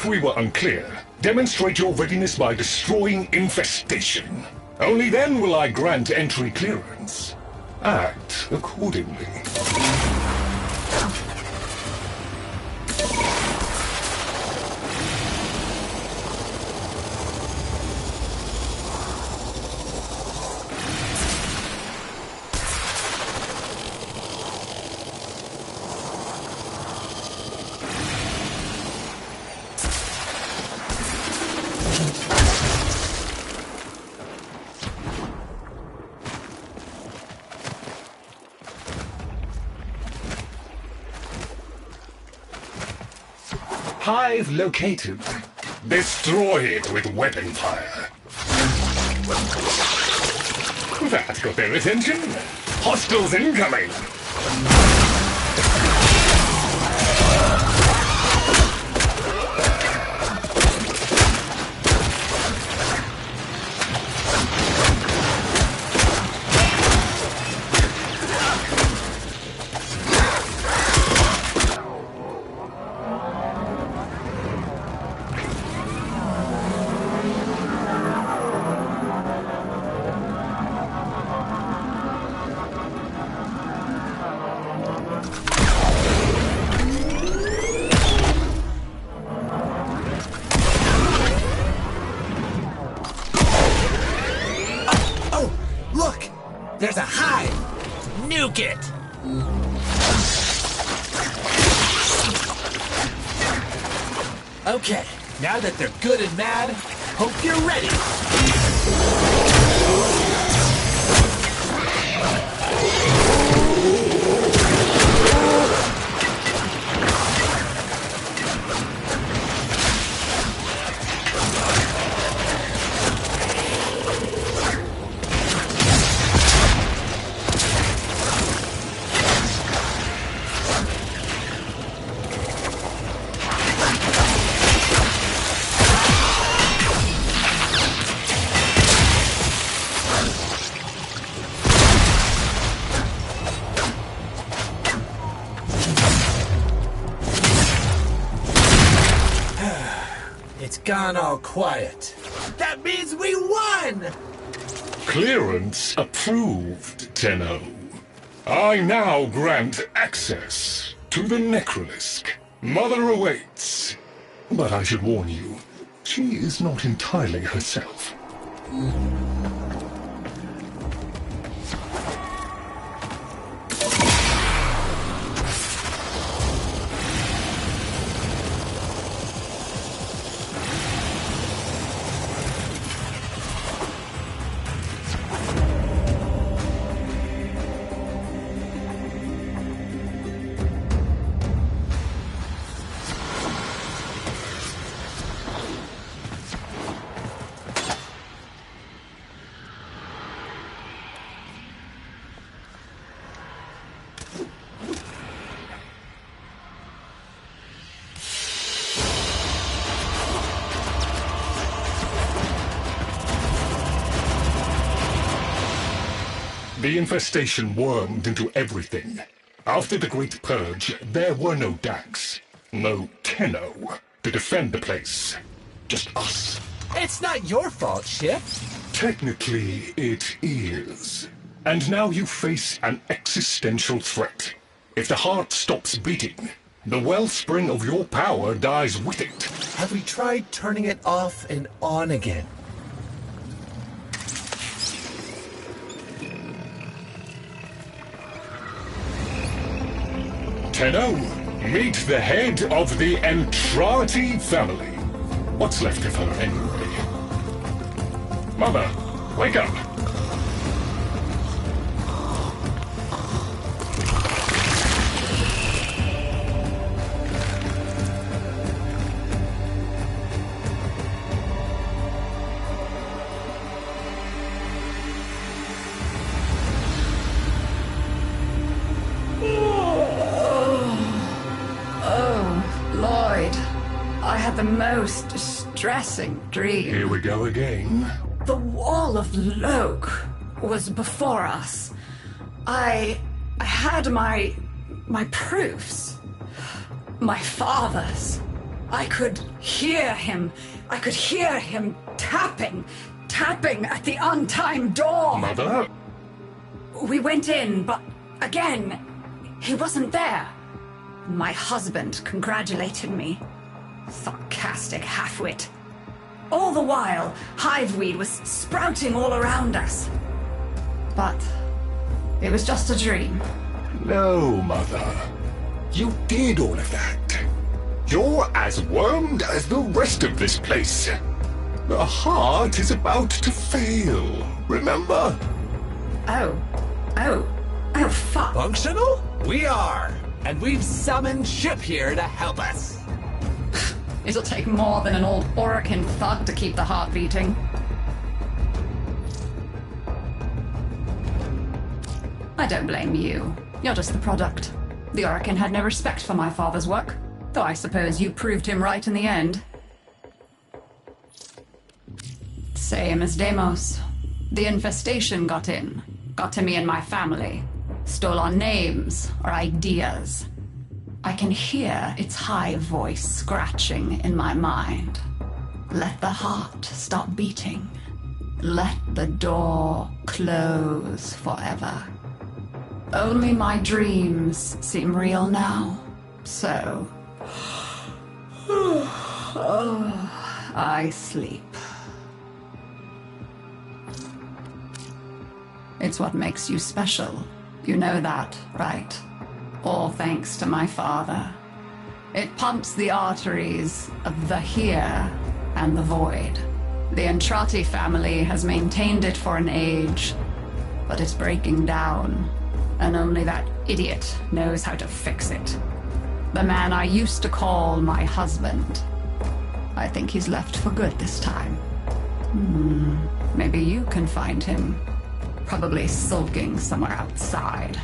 G: we were unclear, demonstrate your readiness by destroying infestation. Only then will I grant entry clearance. Act accordingly. Hive located. Destroy it with weapon fire. That got their attention. Hostiles incoming.
H: There's a hive! Nuke it! Okay, now that they're good and mad, hope you're ready! It's gone all quiet. That means we won!
G: Clearance approved, Tenno. I now grant access to the Necrolisk. Mother awaits. But I should warn you, she is not entirely herself. The infestation wormed into everything. After the Great Purge, there were no Dax, no Tenno to defend the place. Just us.
H: It's not your fault, Ship.
G: Technically, it is. And now you face an existential threat. If the heart stops beating, the wellspring of your power dies with it.
H: Have we tried turning it off and on again?
G: Tenno, meet the head of the Entrati family. What's left of her, anyway? Mother, wake up!
A: The most distressing dream.
G: Here we go again.
A: The wall of Loke was before us. I had my proofs. My father's. I could hear him. I could hear him tapping at the untimed door.
G: Mother?
A: We went in, but again, he wasn't there. My husband congratulated me. Sarcastic halfwit. All the while, hiveweed was sprouting all around us. But it was just a dream.
G: No, Mother. You did all of that. You're as wormed as the rest of this place. The heart is about to fail, remember?
A: Oh, fuck.
H: Functional? We are. And we've summoned Ship here to help us.
A: It'll take more than an old Orokin thug to keep the heart beating. I don't blame you. You're just the product. The Orokin had no respect for my father's work, though I suppose you proved him right in the end. Same as Deimos. The infestation got in. Got to me and my family. Stole our names, our ideas. I can hear its high voice scratching in my mind. Let the heart stop beating. Let the door close forever. Only my dreams seem real now. So... I sleep. It's what makes you special. You know that, right? All thanks to my father. It pumps the arteries of the here and the void. The Entrati family has maintained it for an age, but it's breaking down, and only that idiot knows how to fix it. The man I used to call my husband. I think he's left for good this time. Maybe you can find him. Probably sulking somewhere outside.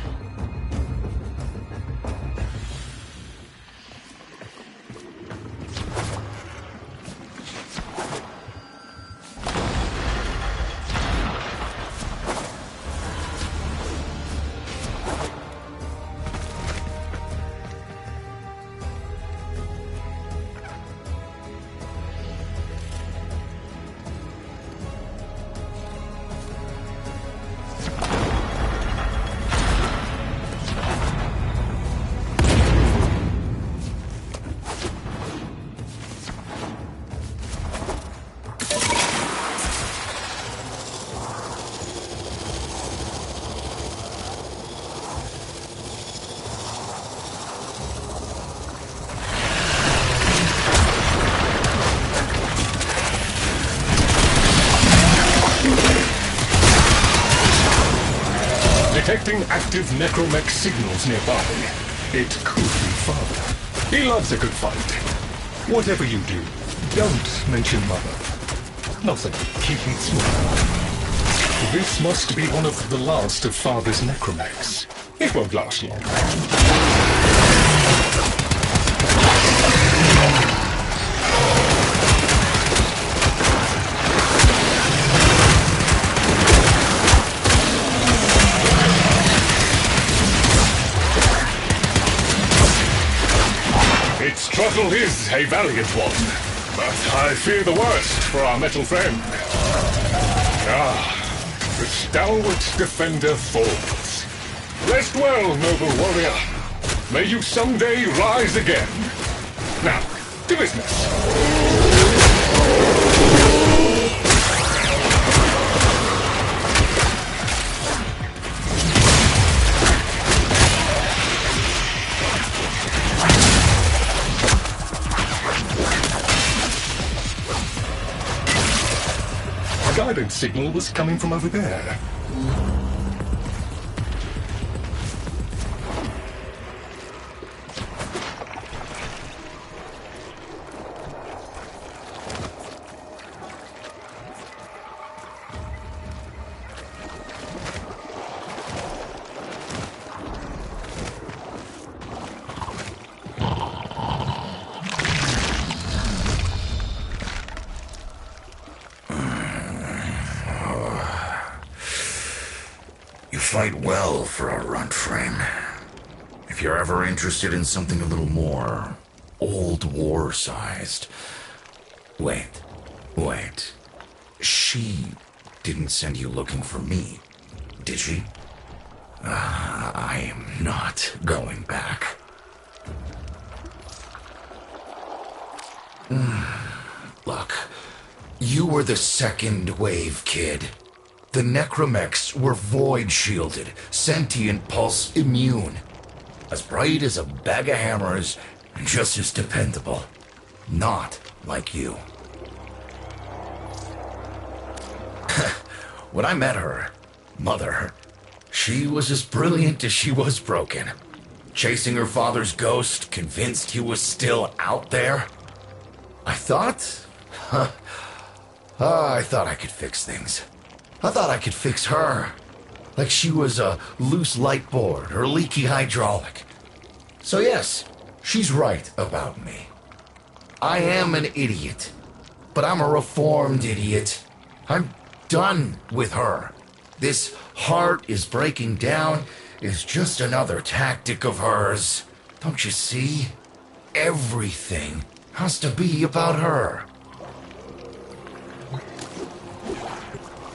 G: Detecting active necromech signals nearby. It could be Father. He loves a good fight. Whatever you do, don't mention Mother. Nothing. Keep it small. This must be one of the last of Father's necromechs. It won't last long. Its struggle is a valiant one, but I fear the worst for our metal friend. The stalwart defender falls. Rest well, noble warrior. May you someday rise again. Now, to business. Guidance signal was coming from over there.
F: Fight well for a runt frame. If you're ever interested in something a little more old war-sized. Wait. She didn't send you looking for me, did she? I am not going back. Look, you were the second wave, kid. The necromechs were void-shielded, sentient pulse immune. As bright as a bag of hammers, and just as dependable. Not like you. When I met her, Mother, she was as brilliant as she was broken. Chasing her father's ghost, convinced he was still out there. I thought I could fix things. I thought I could fix her. Like she was a loose light board or leaky hydraulic. So yes, she's right about me. I am an idiot. But I'm a reformed idiot. I'm done with her. This heart is breaking down is just another tactic of hers. Don't you see? Everything has to be about her.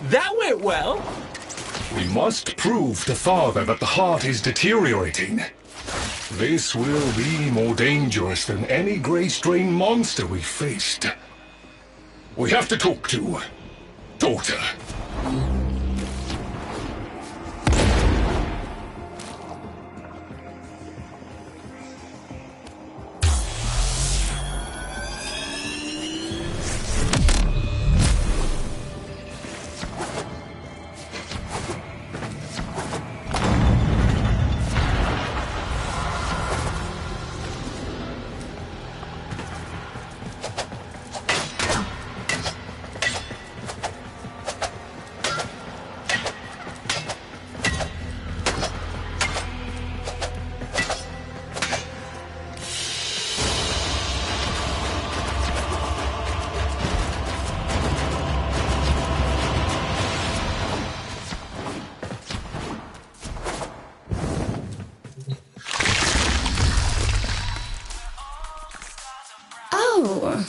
H: That went well.
G: We must prove to Father that the heart is deteriorating. This will be more dangerous than any Grey Strain monster we faced. We have to talk to Daughter.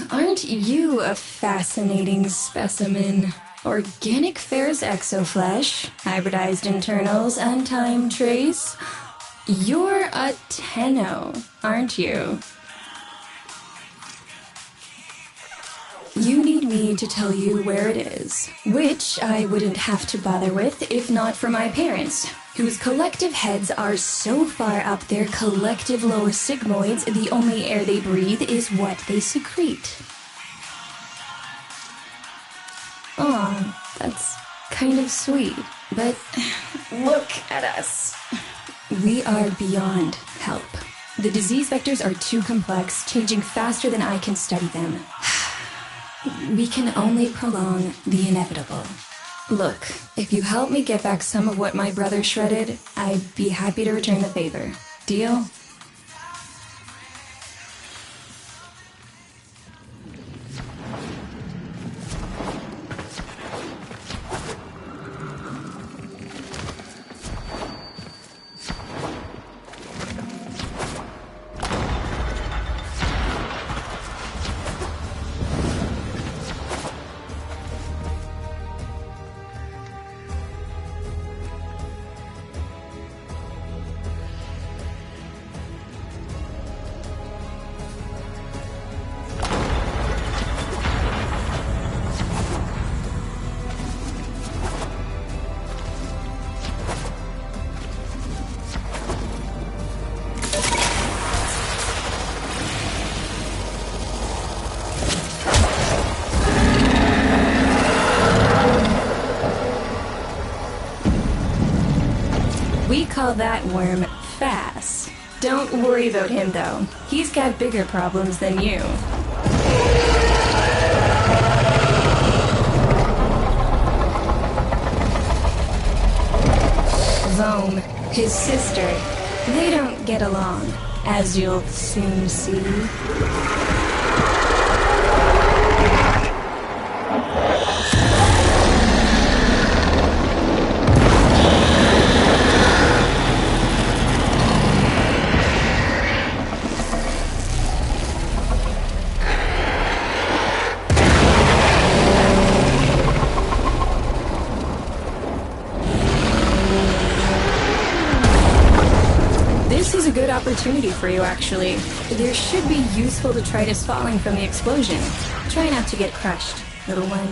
I: Aren't you a fascinating specimen? Organic ferrous exoflesh, hybridized internals, and time trace. You're a Tenno, aren't you? You need me to tell you where it is, which I wouldn't have to bother with if not for my parents, whose collective heads are so far up their collective lower sigmoids, the only air they breathe is what they secrete. Aw, that's kind of sweet, but look at us. We are beyond help. The disease vectors are too complex, changing faster than I can study them. We can only prolong the inevitable. Look, if you help me get back some of what my brother shredded, I'd be happy to return the favor. Deal? We call that worm Fass. Don't worry about him, though. He's got bigger problems than you. Zome, his sister, they don't get along, as you'll soon see. opportunity for you, actually. There should be useful detritus falling from the explosion. Try not to get crushed, little one.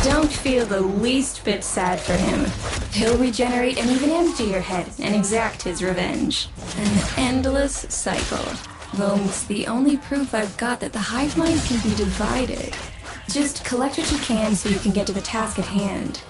I: Don't feel the least bit sad for him. He'll regenerate and even empty your head and exact his revenge. An endless cycle. Though it's the only proof I've got that the hive mind can be divided. Just collect what you can so you can get to the task at hand.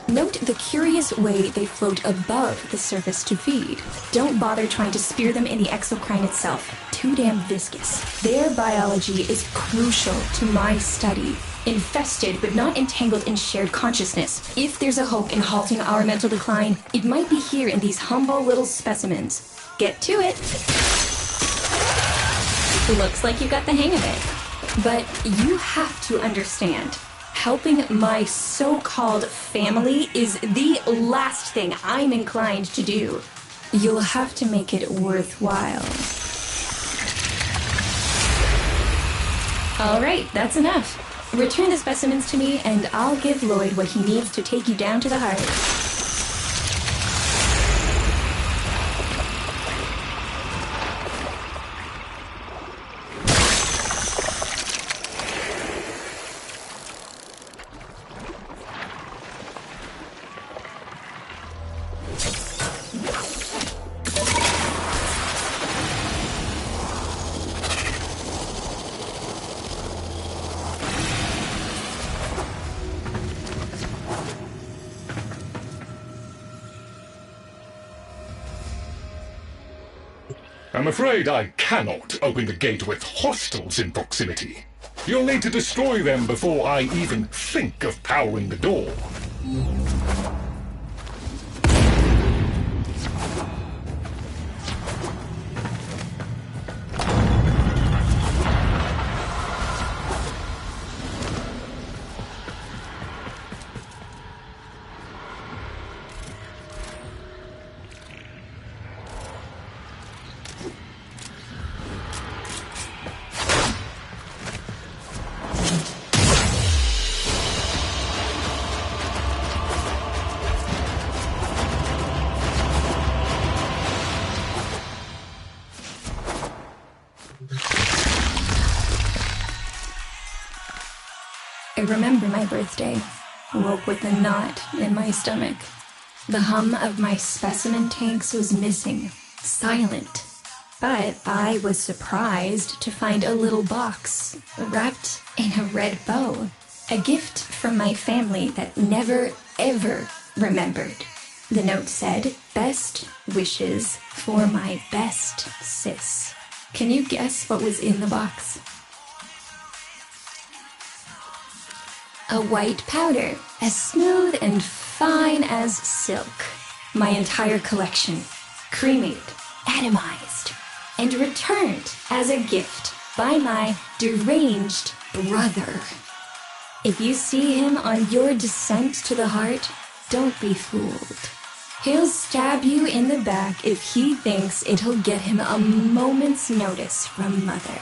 I: Note the curious way they float above the surface to feed. Don't bother trying to spear them in the exocrine itself. Too damn viscous. Their biology is crucial to my study. Infested but not entangled in shared consciousness. If there's a hope in halting our mental decline, it might be here in these humble little specimens. Get to it. Looks like you got the hang of it. But you have to understand. Helping my so-called family is the last thing I'm inclined to do. You'll have to make it worthwhile. All right, that's enough. Return the specimens to me, and I'll give Lloyd what he needs to take you down to the heart.
G: I'm afraid I cannot open the gate with hostiles in proximity. You'll need to destroy them before I even think of powering the door.
I: I remember my birthday. Woke with a knot in my stomach. The hum of my specimen tanks was missing. Silent. But I was surprised to find a little box wrapped in a red bow. A gift from my family that never, ever remembered. The note said, "Best wishes for my best sis." Can you guess what was in the box? A white powder, as smooth and fine as silk. My entire collection, cremated, atomized, and returned as a gift by my deranged brother. If you see him on your descent to the heart, don't be fooled. He'll stab you in the back if he thinks it'll get him a moment's notice from Mother.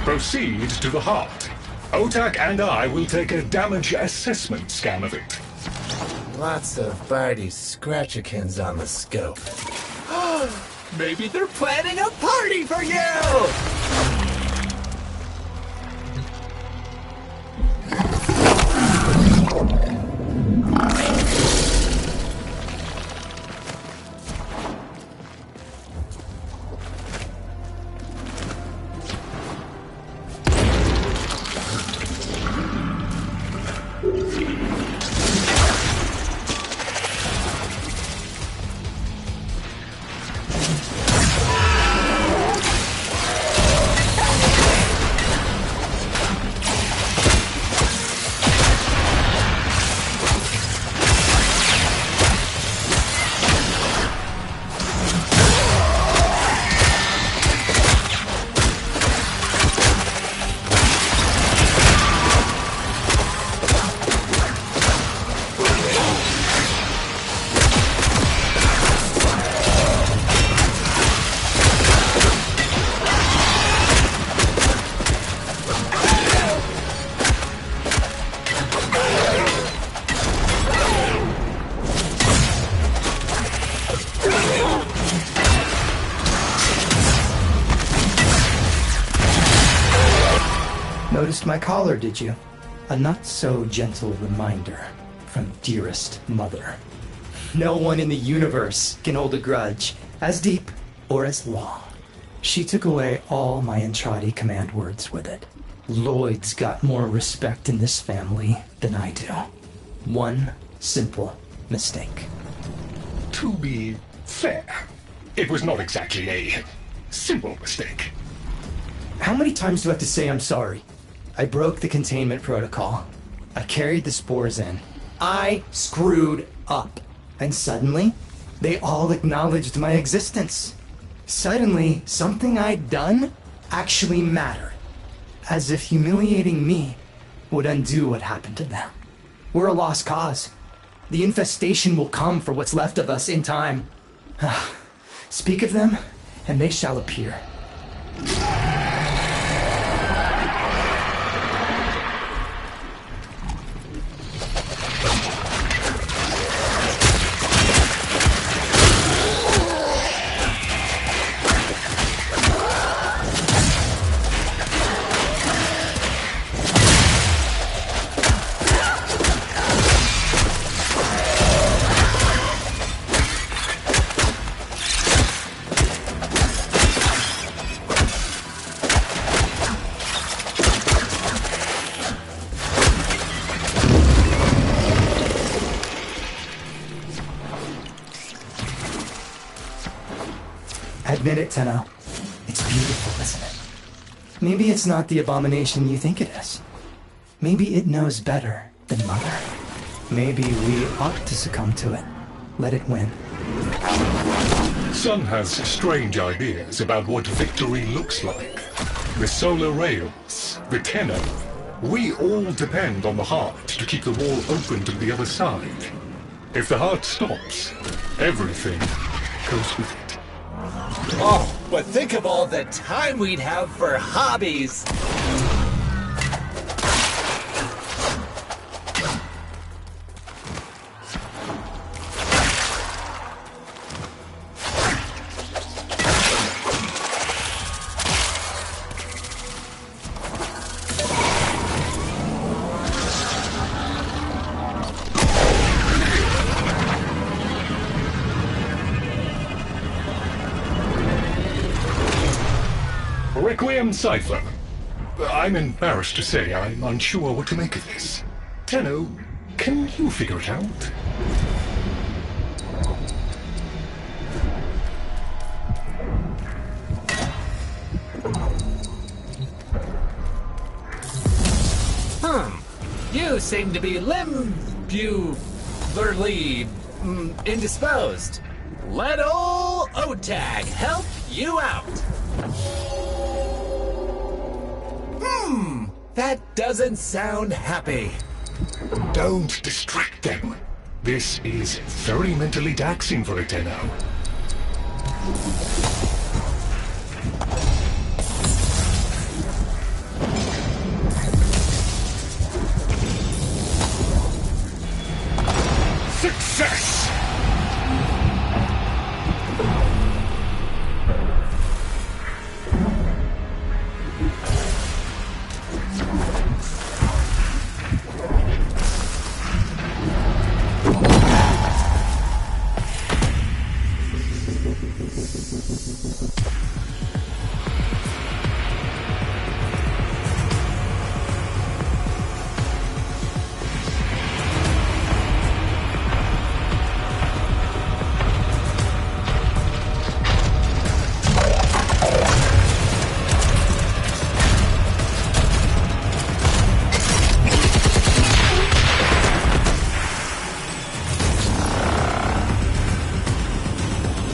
G: Proceed to the heart. Otak and I will take a damage assessment scan of it.
H: Lots of Barty Scratchikins on the scope. Maybe they're planning a party for you!
B: Noticed my collar, did you? A not-so-gentle reminder from dearest mother. No one in the universe can hold a grudge as deep or as long. She took away all my Entrati command words with it. Lloyd's got more respect in this family than I do. One simple mistake.
G: To be fair, it was not exactly a simple mistake.
B: How many times do I have to say I'm sorry? I broke the containment protocol. I carried the spores in. I screwed up. And suddenly, they all acknowledged my existence. Suddenly, something I'd done actually mattered. As if humiliating me would undo what happened to them. We're a lost cause. The infestation will come for what's left of us in time. Speak of them, and they shall appear. Admit it, Tenno. It's beautiful, isn't it? Maybe it's not the abomination you think it is. Maybe it knows better than Mother. Maybe we ought to succumb to it. Let it win.
G: Sun has strange ideas about what victory looks like. The solar rails, the Tenno. We all depend on the heart to keep the wall open to the other side. If the heart stops, everything goes with it.
H: Oh, but think of all the time we'd have for hobbies!
G: Requiem Cipher. I'm embarrassed to say I'm unsure what to make of this. Tenno, can you figure it out?
H: You seem to be indisposed. Let ol' Otag help you out. That doesn't sound happy.
G: Don't distract them. This is very mentally taxing for a Tenno.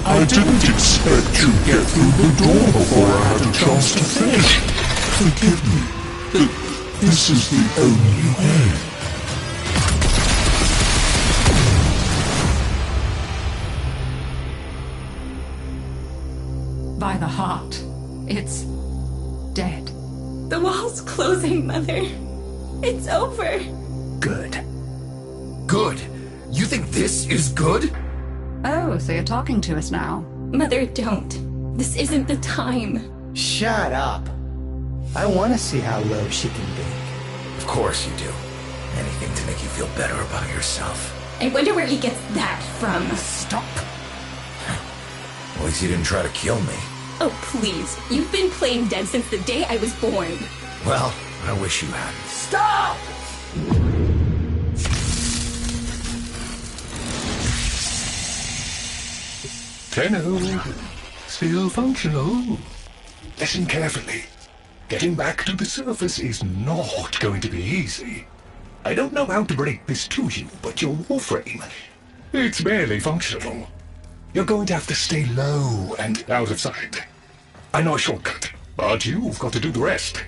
G: I didn't expect to get through the door before I had a chance to finish. Forgive me, but this is the only way.
A: By the heart. It's dead.
I: The wall's closing, Mother. It's over.
F: Good. Good? You think this is good?
A: Oh, so you're talking to us now.
I: Mother, don't. This isn't the time.
B: Shut up. I want to see how low she can be.
F: Of course you do. Anything to make you feel better about yourself.
I: I wonder where he gets that from.
A: Stop.
F: At least you didn't try to kill me.
I: Oh, please. You've been playing dead since the day I was born.
F: Well, I wish you hadn't.
A: Stop!
G: Tenno, still functional. Listen carefully. Getting back to the surface is not going to be easy. I don't know how to break this to you, but your Warframe, it's barely functional. You're going to have to stay low and out of sight. I know a shortcut, but you've got to do the rest.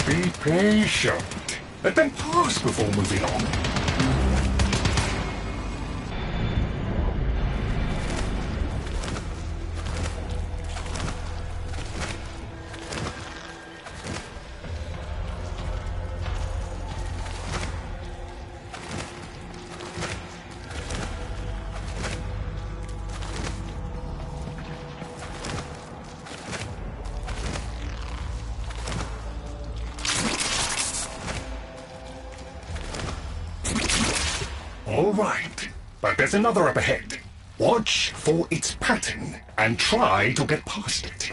G: Be patient. Let them pass before moving on. All right, but there's another up ahead. Watch for its pattern and try to get past it.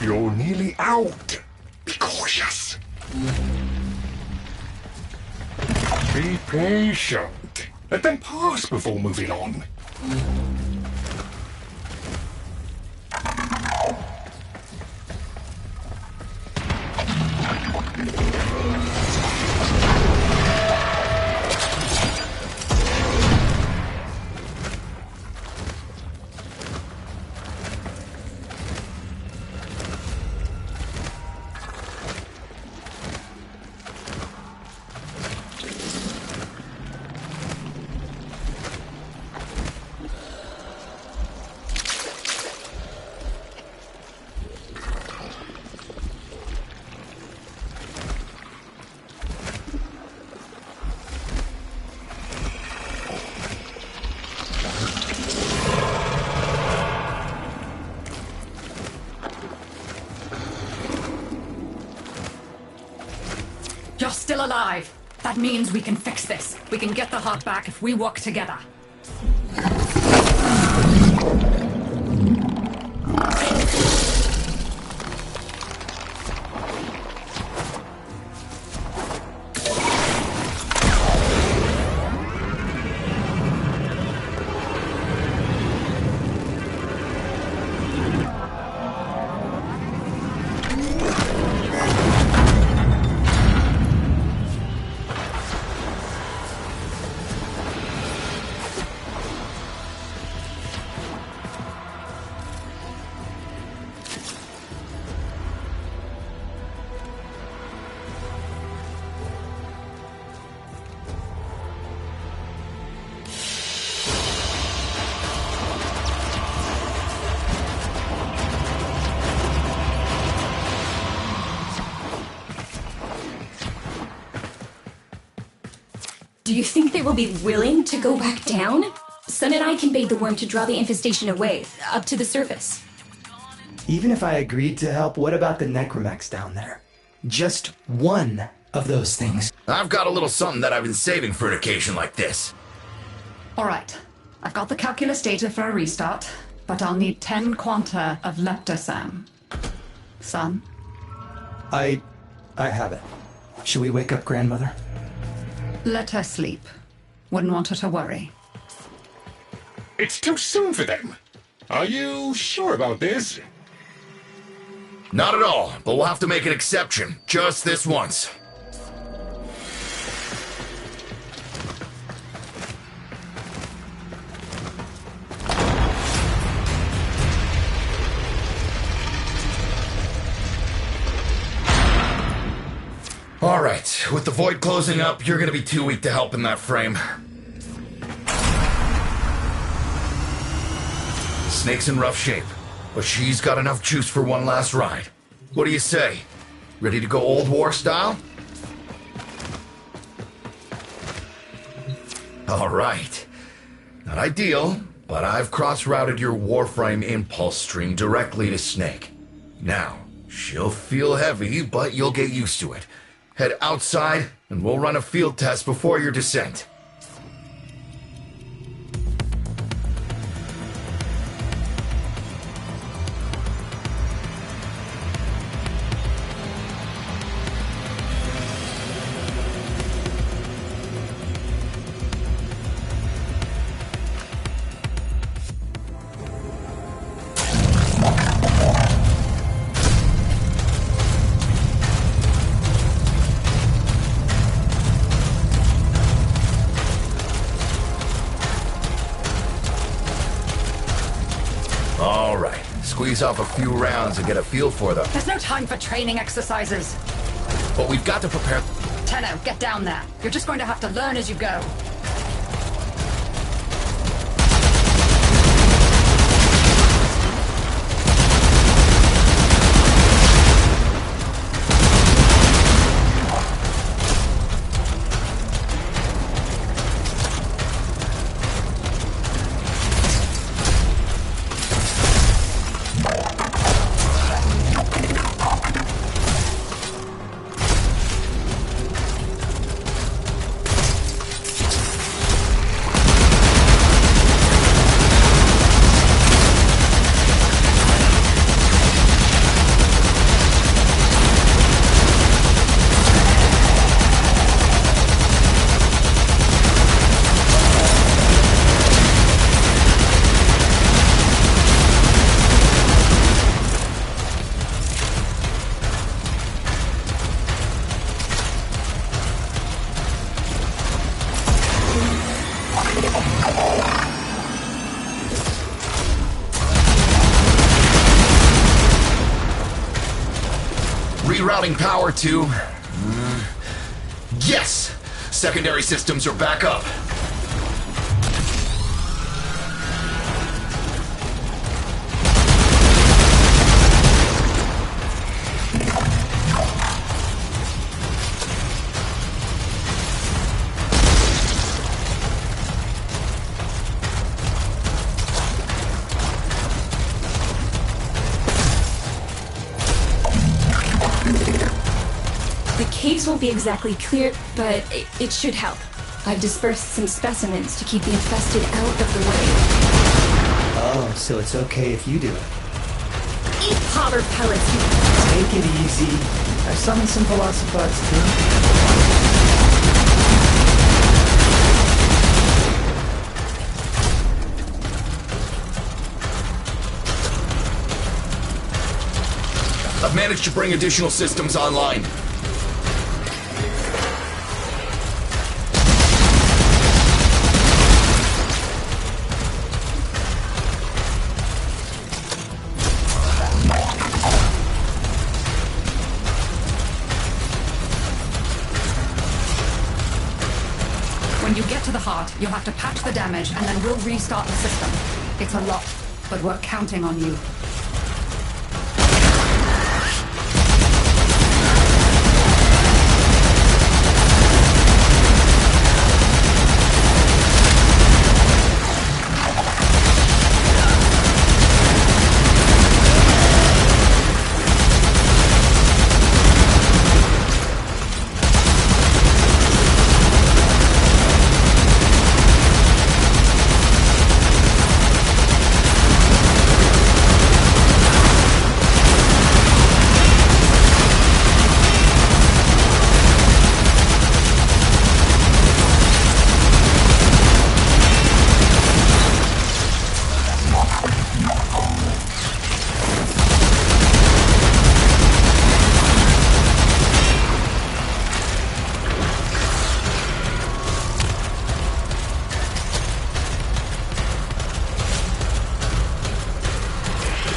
G: You're nearly out. Be cautious. Be patient. Let them pass before moving on.
A: You're still alive. That means we can fix this. We can get the heart back if we work together.
I: Do you think they will be willing to go back down? Sun and I can bait the worm to draw the infestation away, up to the surface.
B: Even if I agreed to help, what about the necromex down there? Just one of those things.
F: I've got a little something that I've been saving for an occasion like this.
A: Alright, I've got the calculus data for a restart, but I'll need 10 quanta of leptosam. Son?
B: I have it. Should we wake up grandmother?
A: Let her sleep. Wouldn't want her to worry.
G: It's too soon for them. Are you sure about this?
F: Not at all, but we'll have to make an exception. Just this once. Alright, with the void closing up, you're gonna be too weak to help in that frame. Snake's in rough shape, but she's got enough juice for one last ride. What do you say? Ready to go old war style? Alright. Not ideal, but I've cross-routed your Warframe impulse stream directly to Snake. Now, she'll feel heavy, but you'll get used to it. Head outside, and we'll run a field test before your descent. Squeeze off a few rounds and get a feel for them.
A: There's no time for training exercises.
F: But we've got to prepare...
A: Tenno, get down there. You're just going to have to learn as you go.
F: Rerouting power to... Yes! Secondary systems are back up.
I: Caves won't be exactly clear, but it should help. I've dispersed some specimens to keep the infested out of the way.
B: Oh, so it's okay if you do it.
I: Eat powder pellets, you...
B: Take it easy. I've summoned some Velocipods too.
F: I've managed to bring additional systems online.
A: When you get to the heart, you'll have to patch the damage, and then we'll restart the system. It's a lot, but we're counting on you.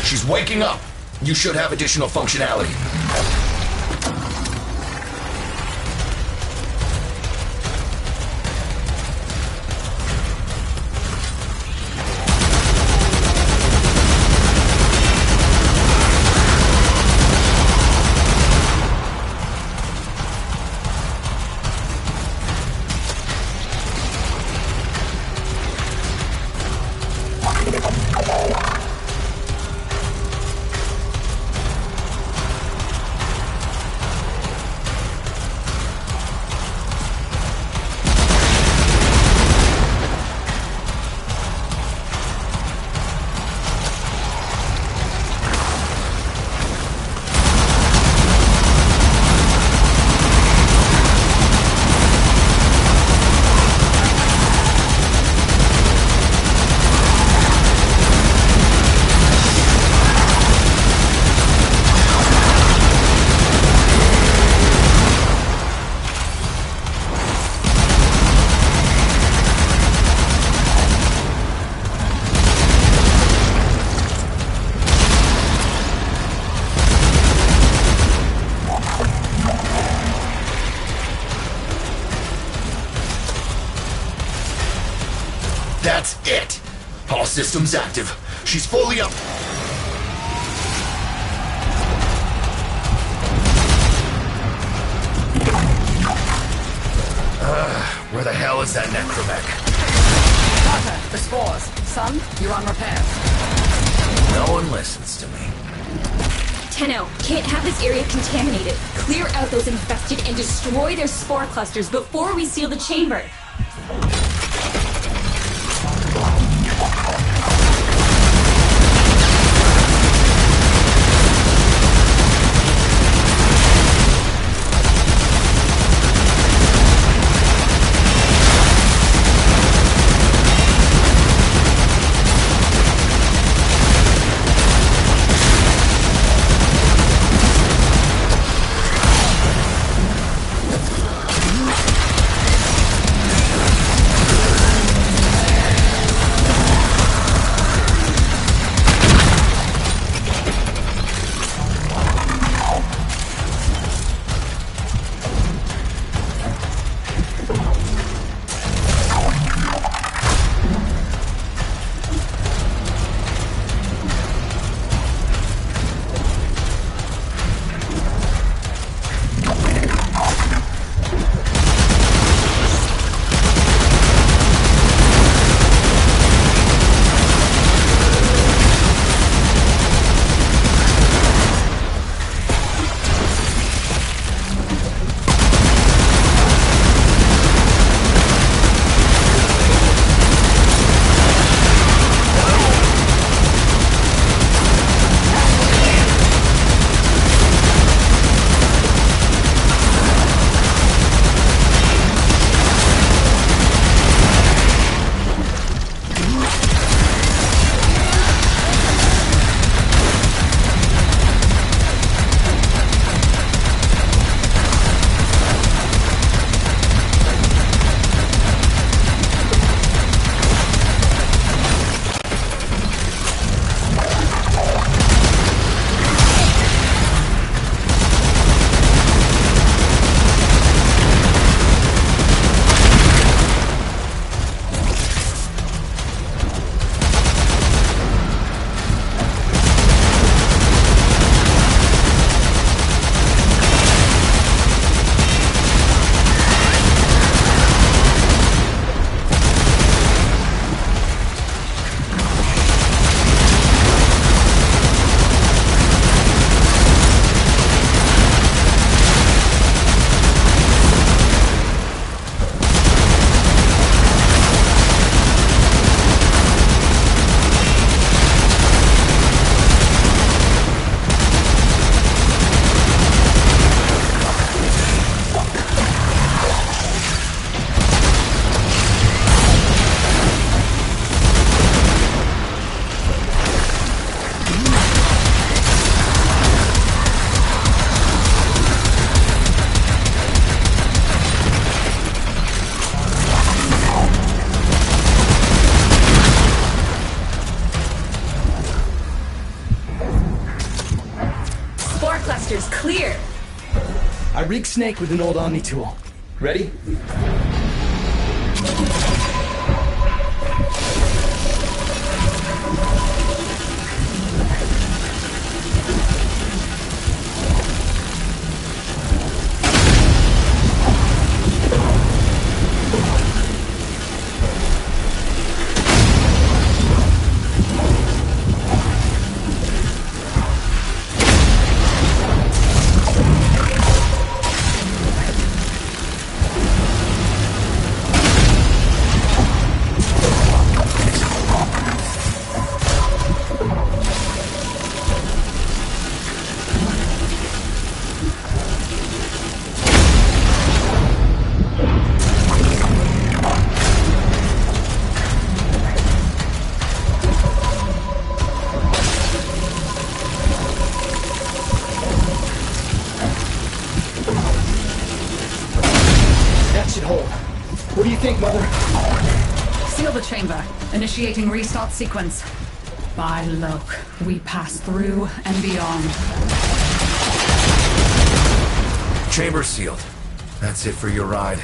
F: She's waking up. You should have additional functionality. That's it. All systems active. She's fully up. Where the hell is that necromech?
J: Carter, the spores. Son, you're on repairs.
F: No one listens to me.
I: Tenno, can't have this area contaminated. Clear out those infested and destroy their spore clusters before we seal the chamber.
J: monsters clear.
K: I rigged Snake with an old Omni tool. Ready?
J: Seal the chamber. Initiating restart sequence. By Loke, we pass through and beyond.
F: Chamber sealed. That's it for your ride.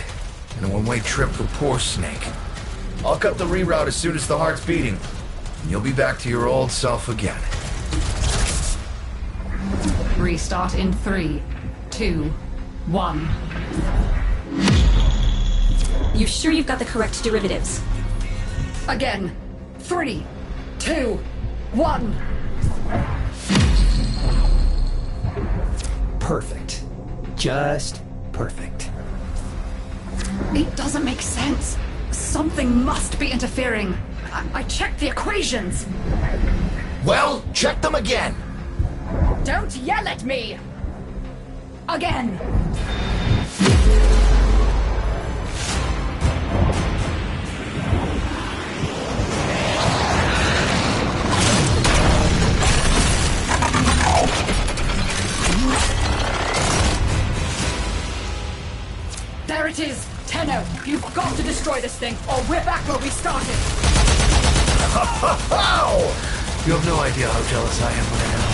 F: And a one-way trip for poor Snake. I'll cut the reroute as soon as the heart's beating. And you'll be back to your old self again.
J: Restart in 3, 2, 1.
I: You sure you've got the correct derivatives?
J: Again. 3, 2, 1.
B: Perfect. Just perfect.
J: It doesn't make sense. Something must be interfering. I checked the equations.
F: Well, check them again.
J: Don't yell at me! Again! There it is! Tenno, you've got to destroy this thing, or we're back where we started!
F: You have no idea how jealous I am right now.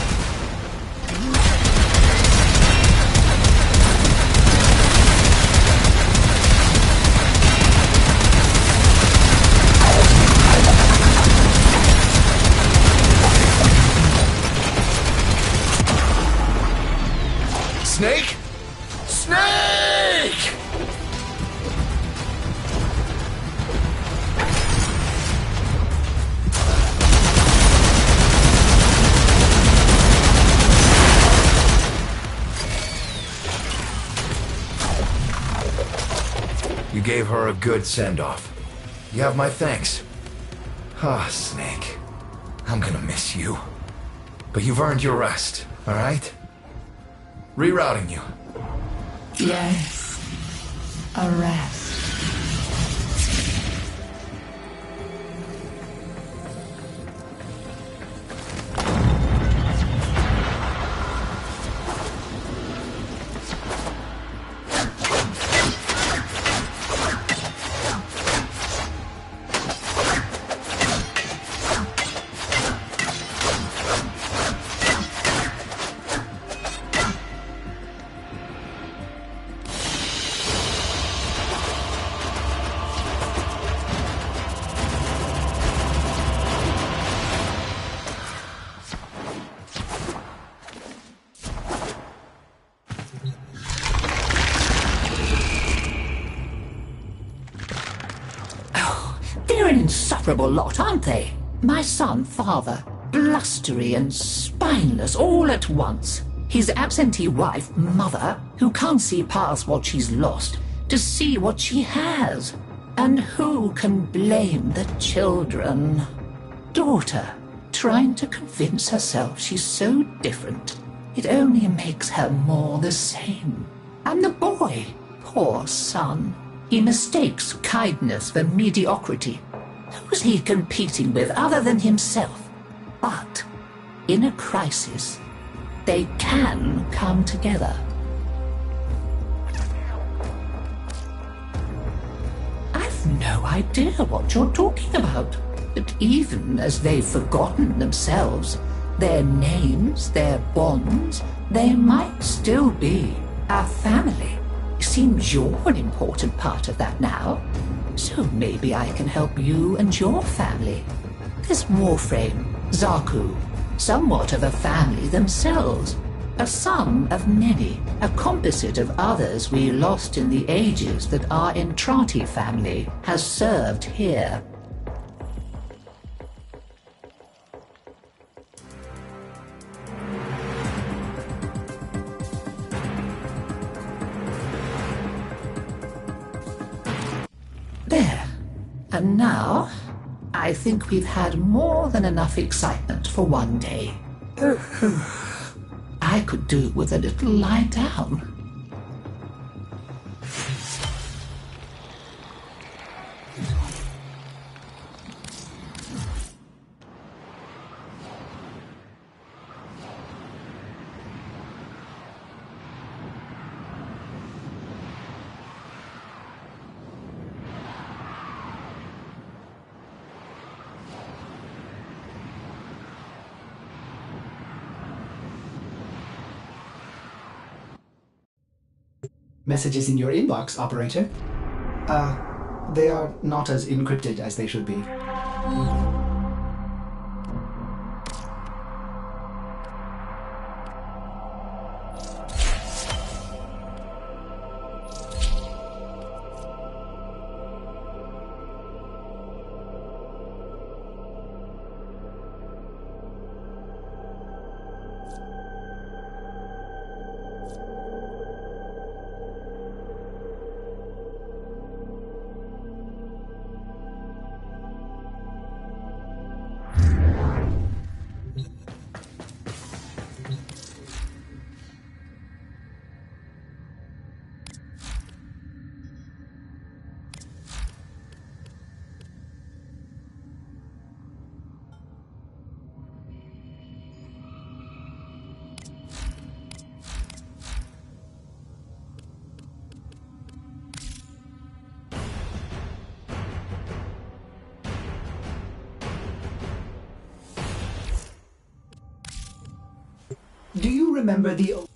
F: Snake? Snake! You gave her a good send-off. You have my thanks. Ah, Snake. I'm gonna miss you. But you've earned your rest, alright? Rerouting you.
J: Yes. A rest.
L: They're an insufferable lot, aren't they? My son, father, blustery and spineless all at once. His absentee wife, mother, who can't see past what she's lost to see what she has. And who can blame the children? Daughter, trying to convince herself she's so different. It only makes her more the same. And the boy, poor son. He mistakes kindness for mediocrity. Who's he competing with other than himself? But in a crisis, they can come together. I've no idea what you're talking about. But even as they've forgotten themselves, Their names, their bonds, they might still be our family. Seems you're an important part of that now. So maybe I can help you and your family. This Warframe, Zaku, somewhat of a family themselves. A sum of many, a composite of others we lost in the ages that our Entrati family has served here. There. And now, I think we've had more than enough excitement for one day. I could do with a little lie down.
B: Messages in your inbox, operator. They are not as encrypted as they should be. Do you remember the...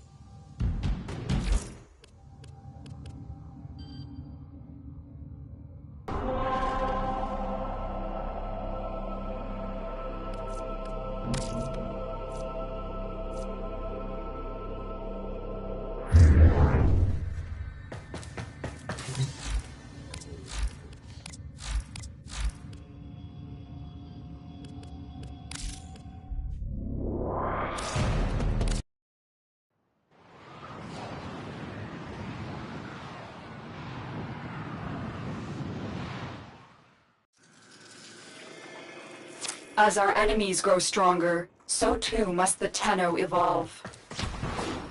A: As our enemies grow stronger, so too must the Tenno evolve.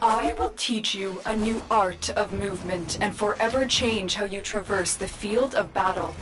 A: I will teach you a new art of movement and forever change how you traverse the field of battle.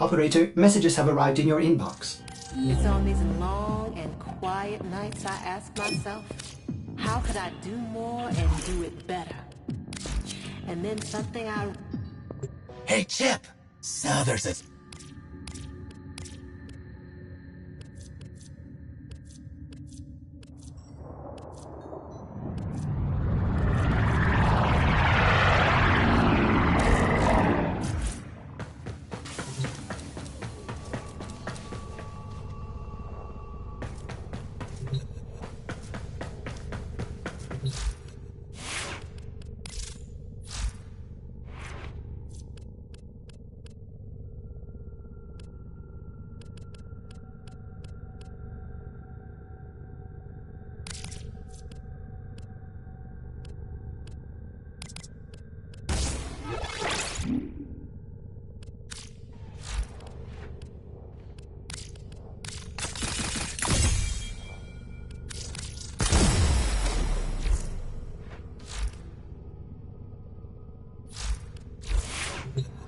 B: Operator, messages have arrived in your inbox.
M: It's on these long and quiet nights I ask myself, how could I do more and do it better? And then something I...
H: Hey, Chip! So there's a...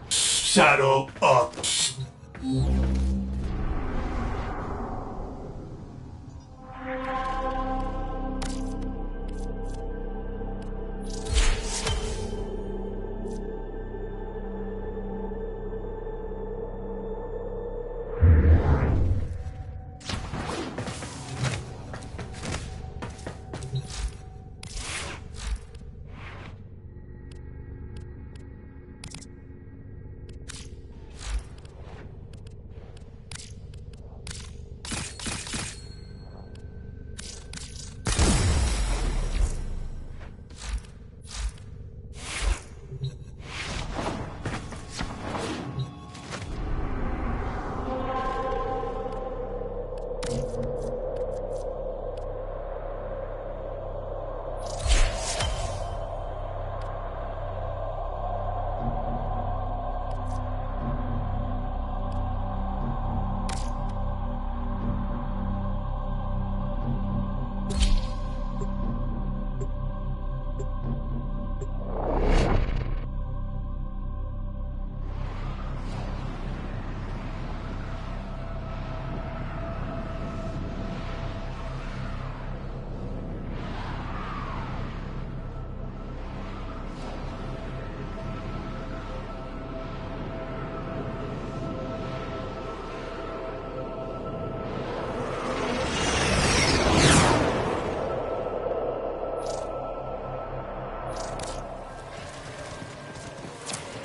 F: Saddle up.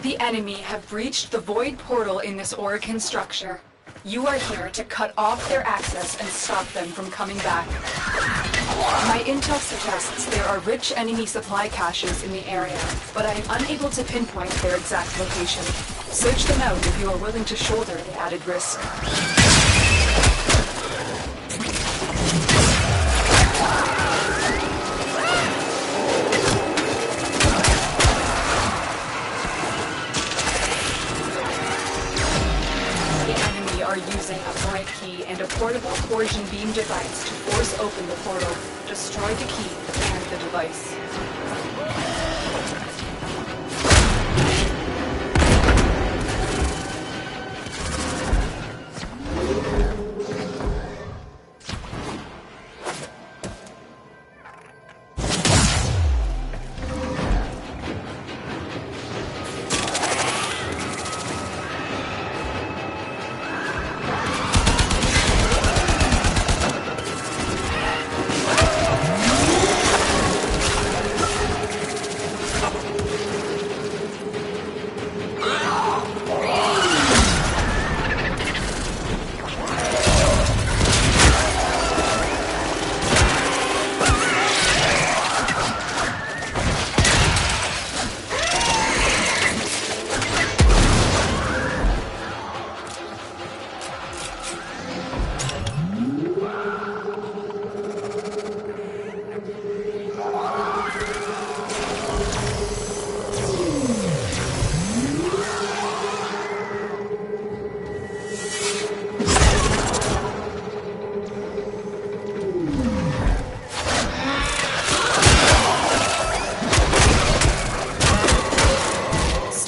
A: The enemy have breached the void portal in this Orokin structure. You are here to cut off their access and stop them from coming back. My intel suggests there are rich enemy supply caches in the area, but I am unable to pinpoint their exact location. Search them out if you are willing to shoulder the added risk. Using a void key and a portable coercion beam device to force open the portal, destroy the key and the device.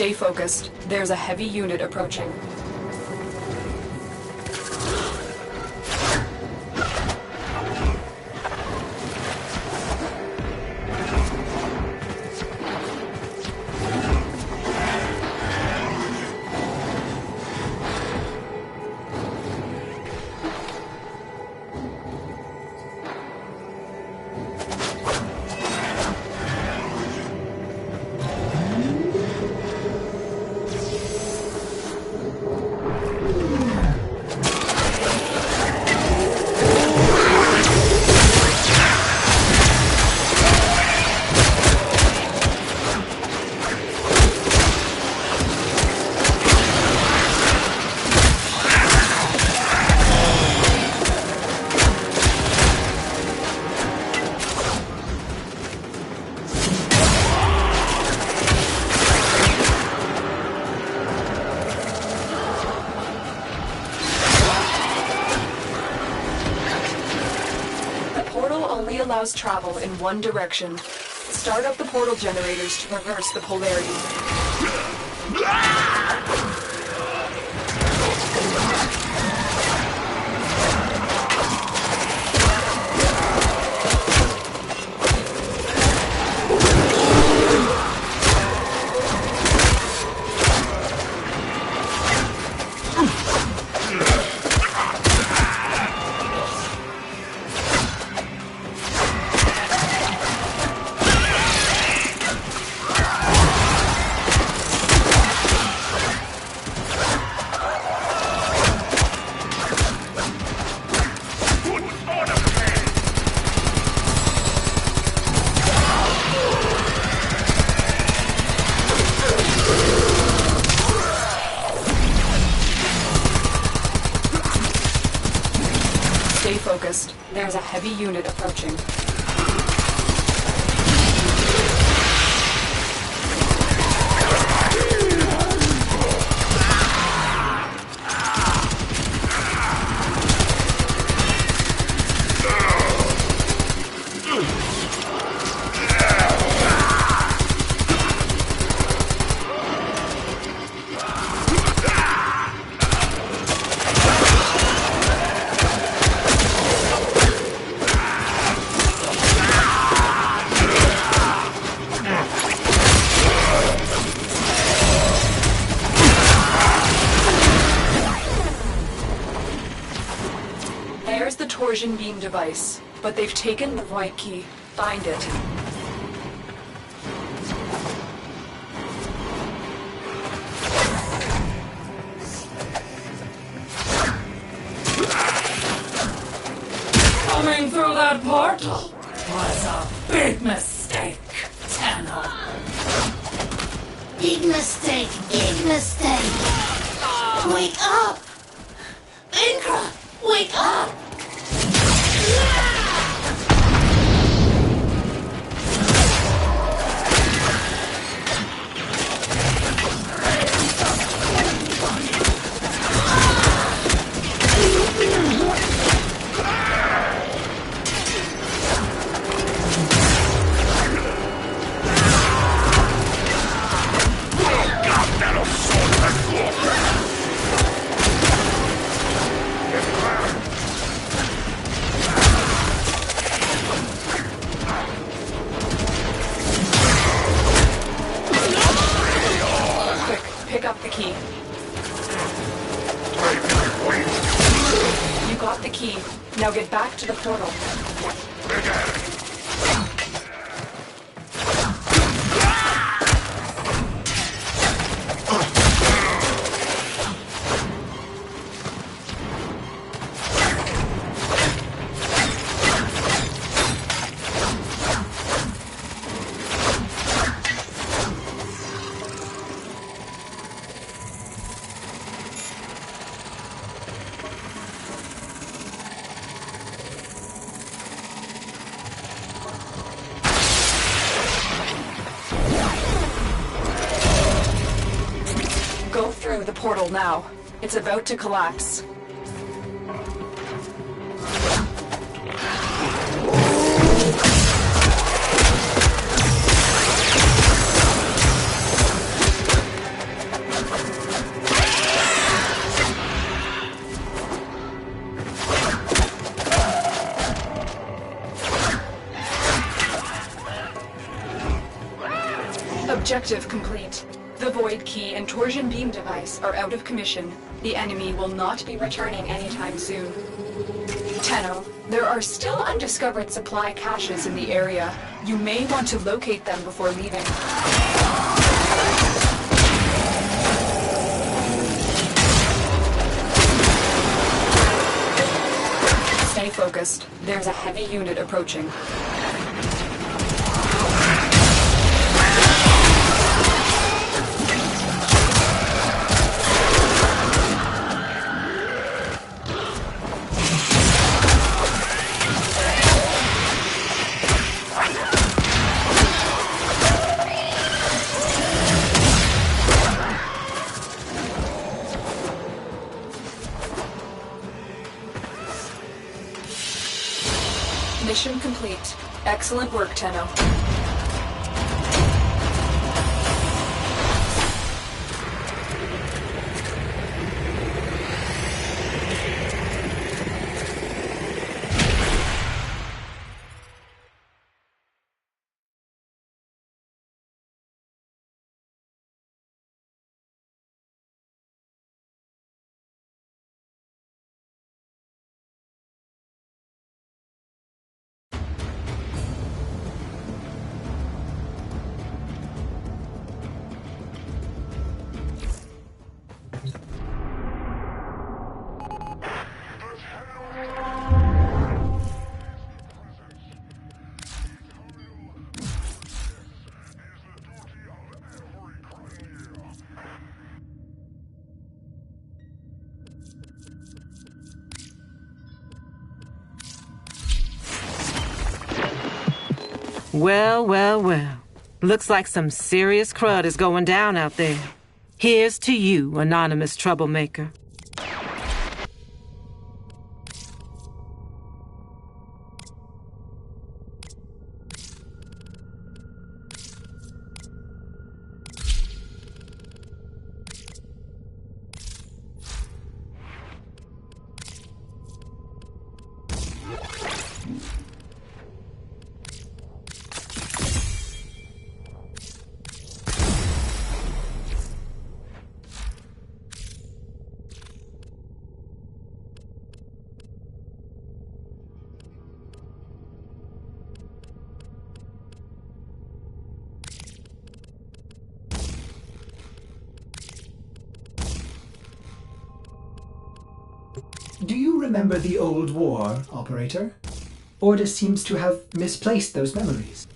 A: Stay focused. There's a heavy unit approaching. cause travel in one direction. Start up the portal generators to reverse the polarity. Stay focused. There's a heavy unit approaching. There's the torsion beam device, but they've taken the void key. Find it.
J: Coming through that portal was a big mistake, Tenno.
N: Big mistake, big mistake. Wake up! Incra, wake up!
A: Pick up the key. You got the key. Now get back to the portal. Go through the portal now. It's about to collapse. Objective complete. The void key and torsion beam device are out of commission. The enemy will not be returning anytime soon. Tenno, there are still undiscovered supply caches in the area. You may want to locate them before leaving. Stay focused. There's a heavy unit approaching. Mission complete. Excellent work, Tenno.
O: Well, well, well. Looks like some serious crud is going down out there. Here's to you, anonymous troublemaker.
B: Do you remember the old war, Operator? Ordis seems to have misplaced those memories.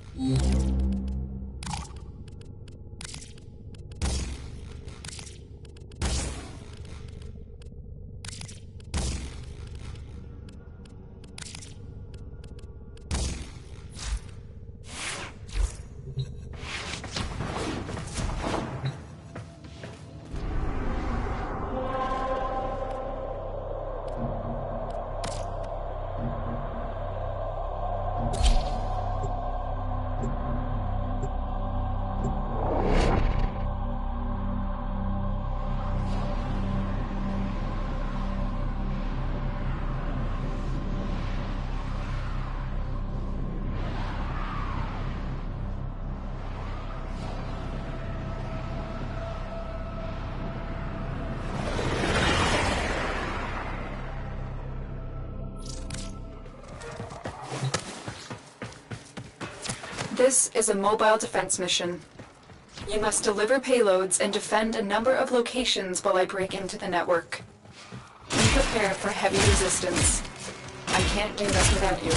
A: This is a mobile defense mission. You must deliver payloads and defend a number of locations while I break into the network. Be prepared for heavy resistance. I can't do this without you.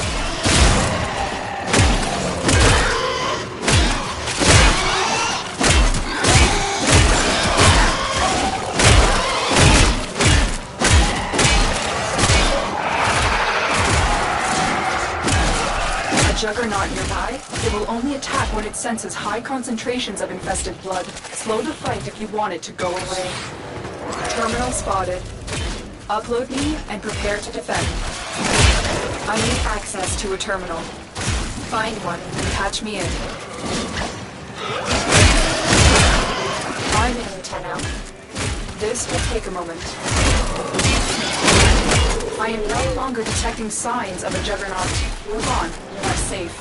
A: Juggernaut nearby, it will only attack when it senses high concentrations of infested blood. Slow the fight if you want it to go away. Terminal spotted. Upload me and prepare to defend. I need access to a terminal. Find one and patch me in. I'm in, Tenno. This will take a moment. I am no longer detecting signs of a Juggernaut. Move on. You are safe.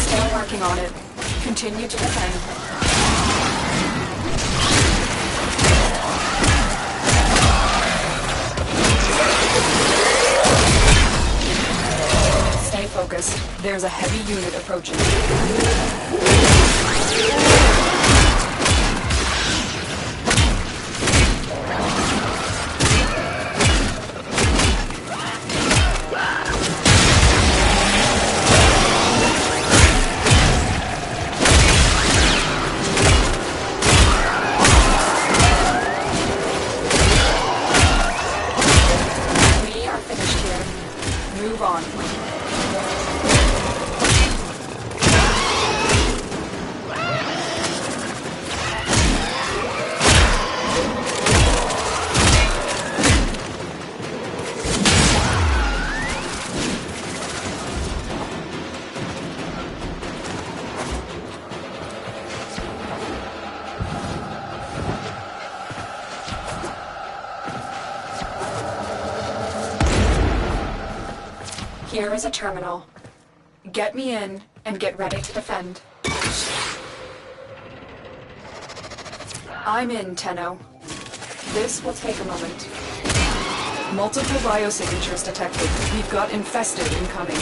A: Still working on it. Continue to defend. Focused. There's a heavy unit approaching. We are finished here. Move on. Here is a terminal. Get me in and get ready to defend. I'm in, Tenno. This will take a moment. Multiple biosignatures detected. We've got infested incoming.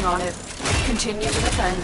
A: On it. Continue to defend.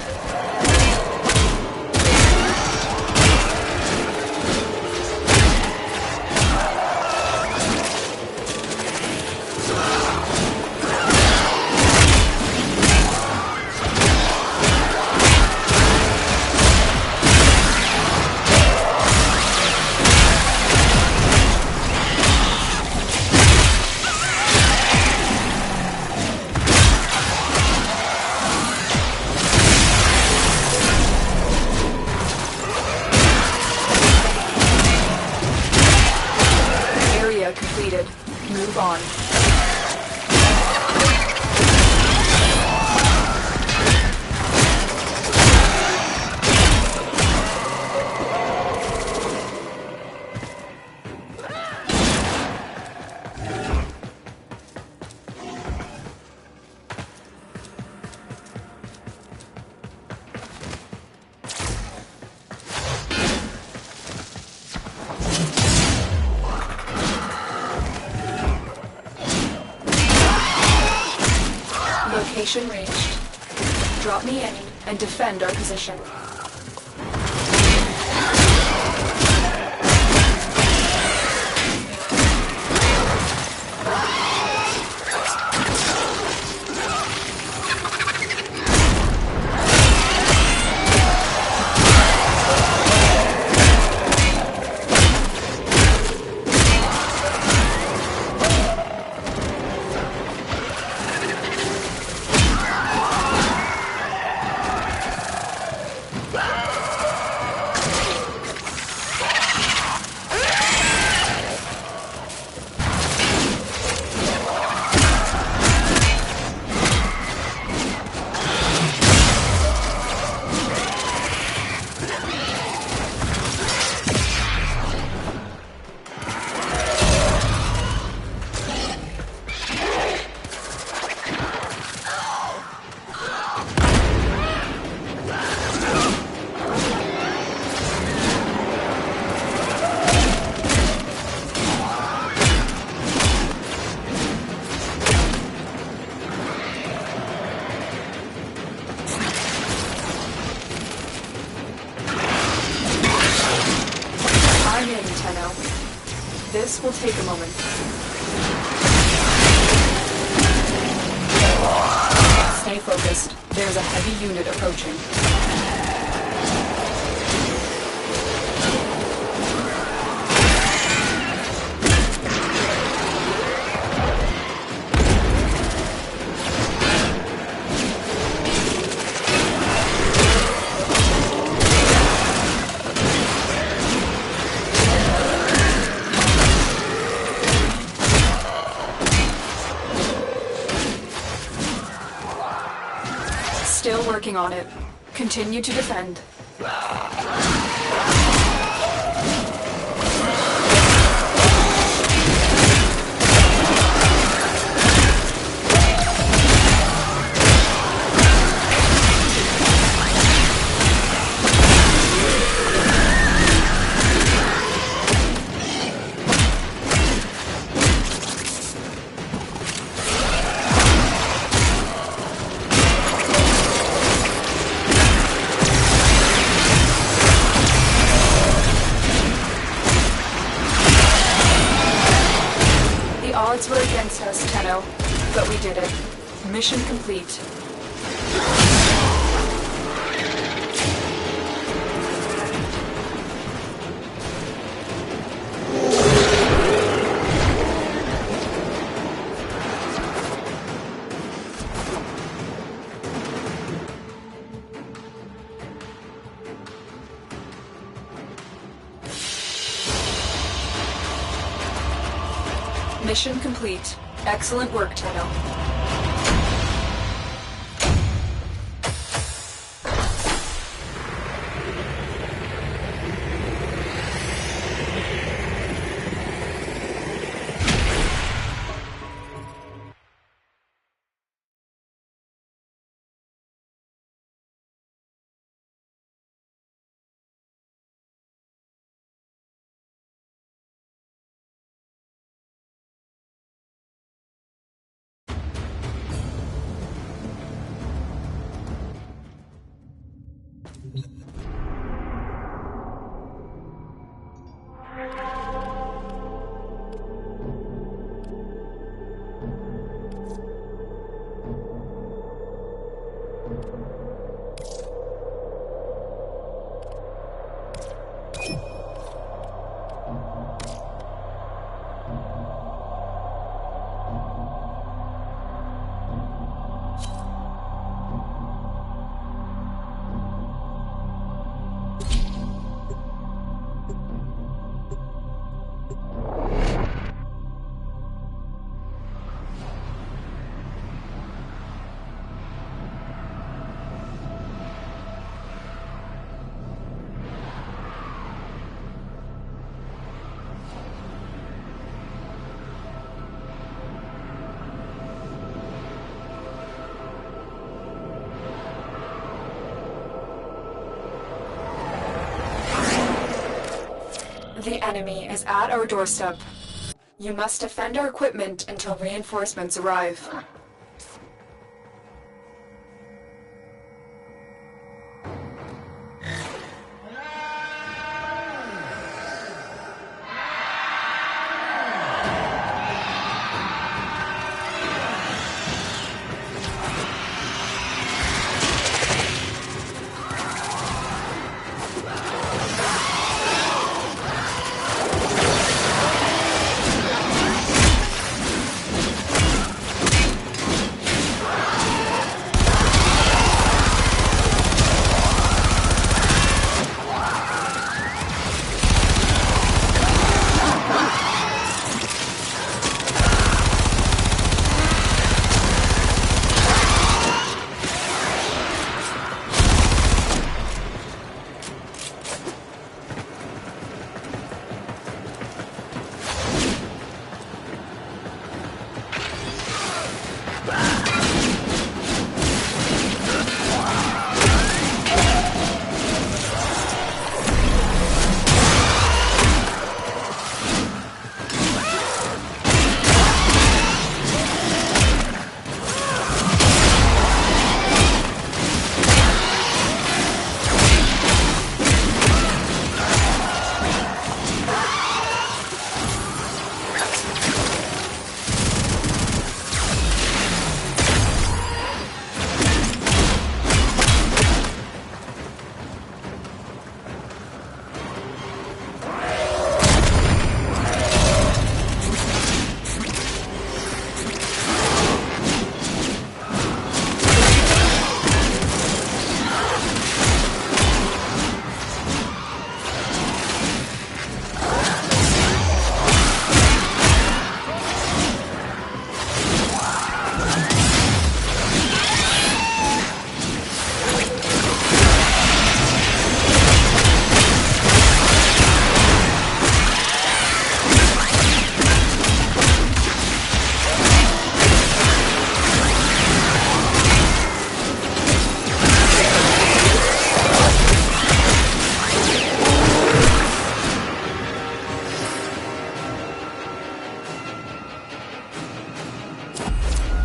A: Completed. Move on. Location reached. Drop me in and defend our position. This will take a moment. Stay focused. There's a heavy unit approaching. Still working on it. Continue to defend. Odds were against us, Tenno, but we did it. Mission complete. Mission complete. Excellent work, Tenno. The enemy is at our doorstep. You must defend our equipment until reinforcements arrive.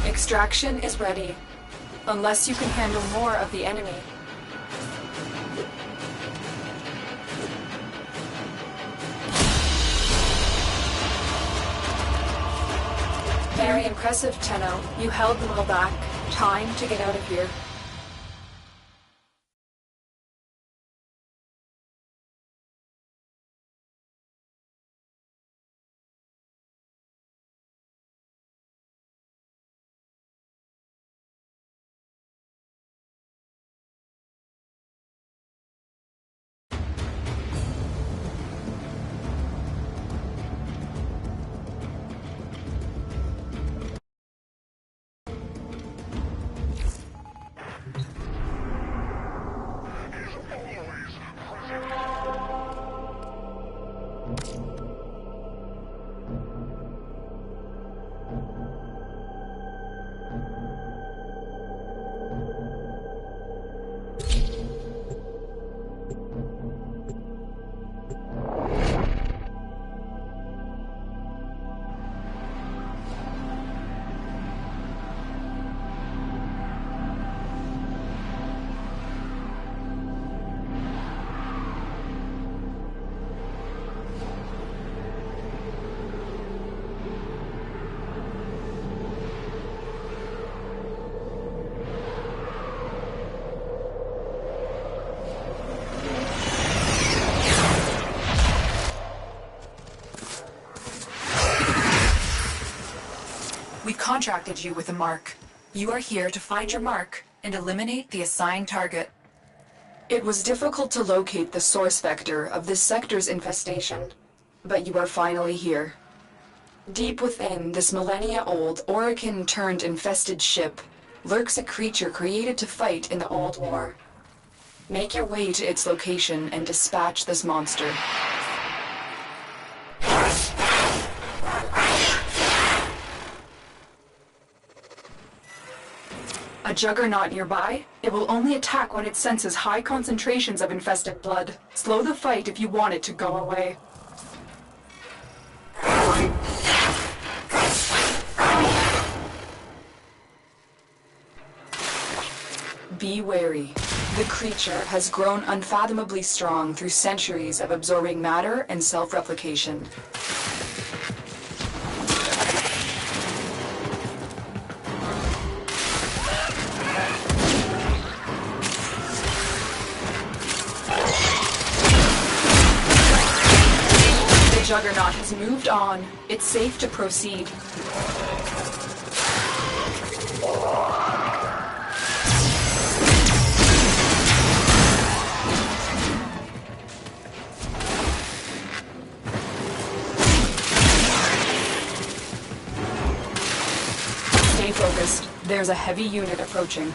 A: Extraction is ready, unless you can handle more of the enemy. Very impressive, Tenno. You held them all back. Time to get out of here. We've contracted you with a mark. You are here to find your mark and eliminate the assigned target. It was difficult to locate the source vector of this sector's infestation, but you are finally here. Deep within this millennia-old Orokin-turned-infested ship lurks a creature created to fight in the Old War. Make your way to its location and dispatch this monster. A juggernaut nearby? It will only attack when it senses high concentrations of infested blood. Slow the fight if you want it to go away. Be wary. The creature has grown unfathomably strong through centuries of absorbing matter and self-replication. The juggernaut has moved on. It's safe to proceed. Stay focused. There's a heavy unit approaching.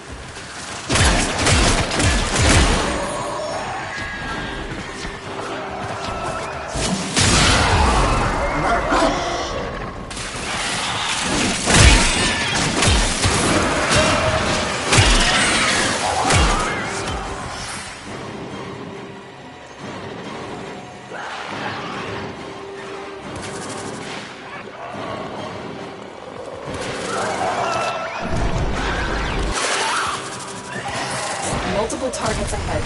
A: Multiple targets ahead.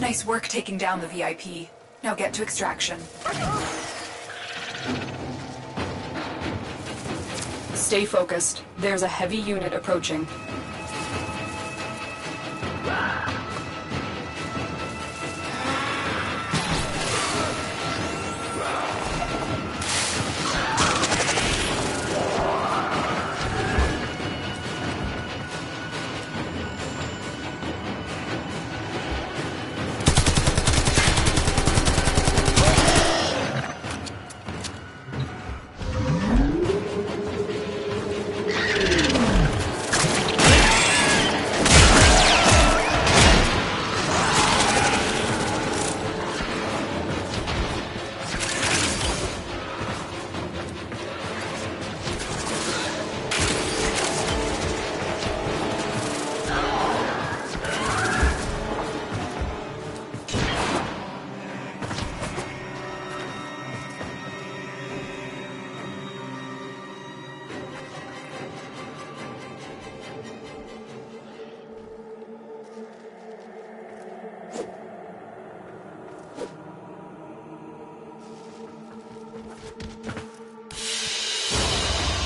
A: Nice work taking down the VIP. Now get to extraction. Stay focused. There's a heavy unit approaching.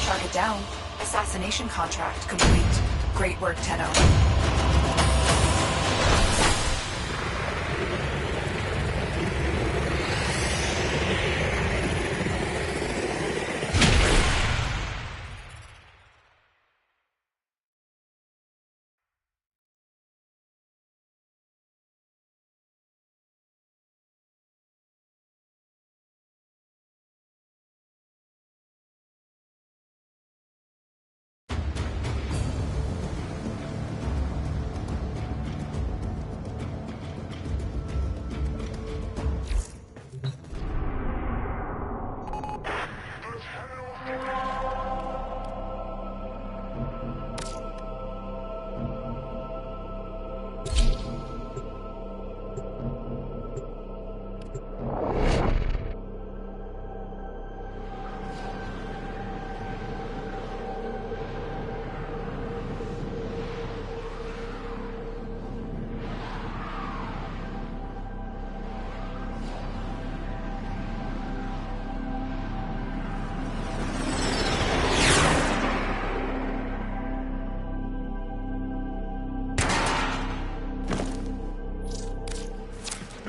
A: Target down. Assassination contract complete. Great work, Tenno.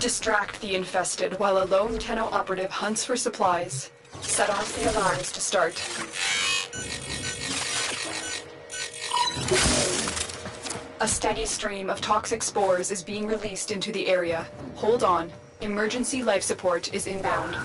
A: Distract the infested while a lone Tenno operative hunts for supplies. Set off the alarms to start. A steady stream of toxic spores is being released into the area. Hold on. Emergency life support is inbound.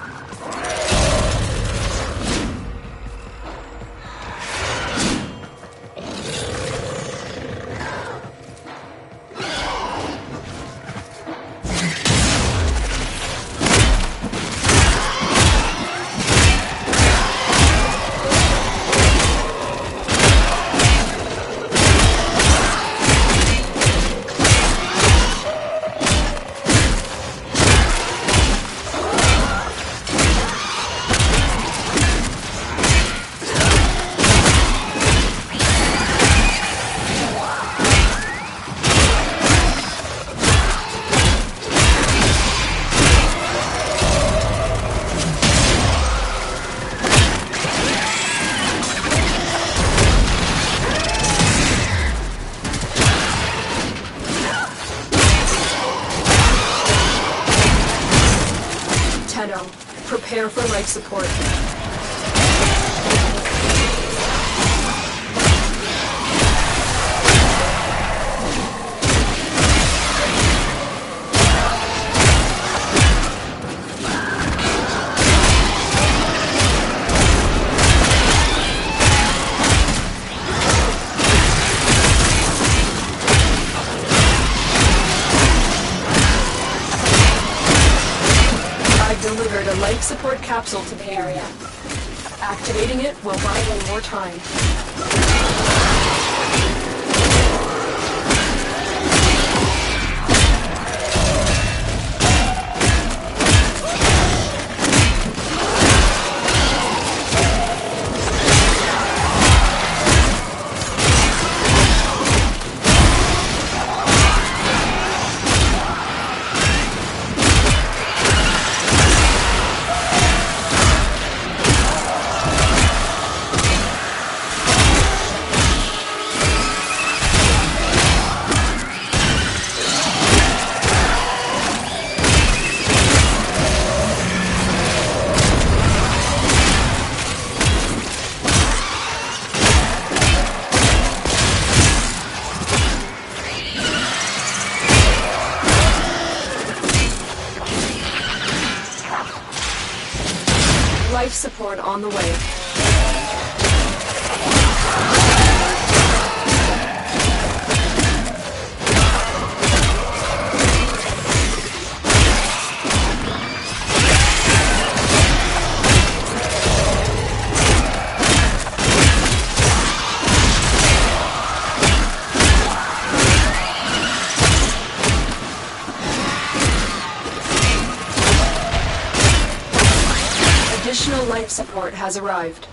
A: Tenno, prepare for life support. Delivered a life support capsule to the area. Activating it will buy you more time. Life support on the way. Additional life support has arrived.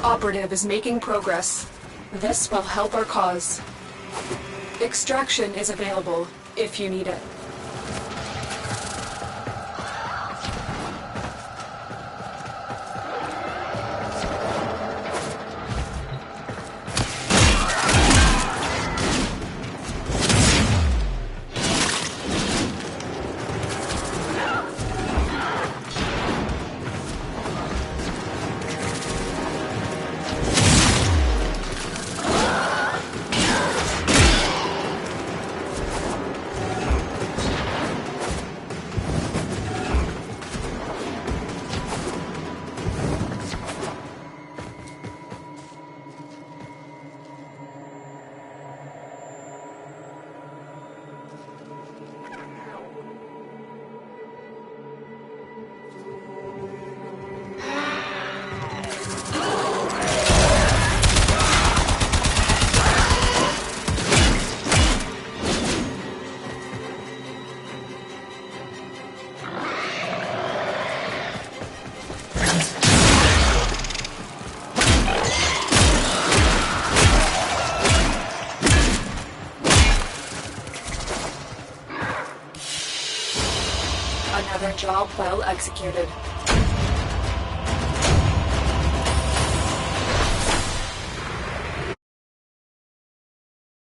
A: Operative is making progress. This will help our cause. Extraction is available if you need it. Another job well executed.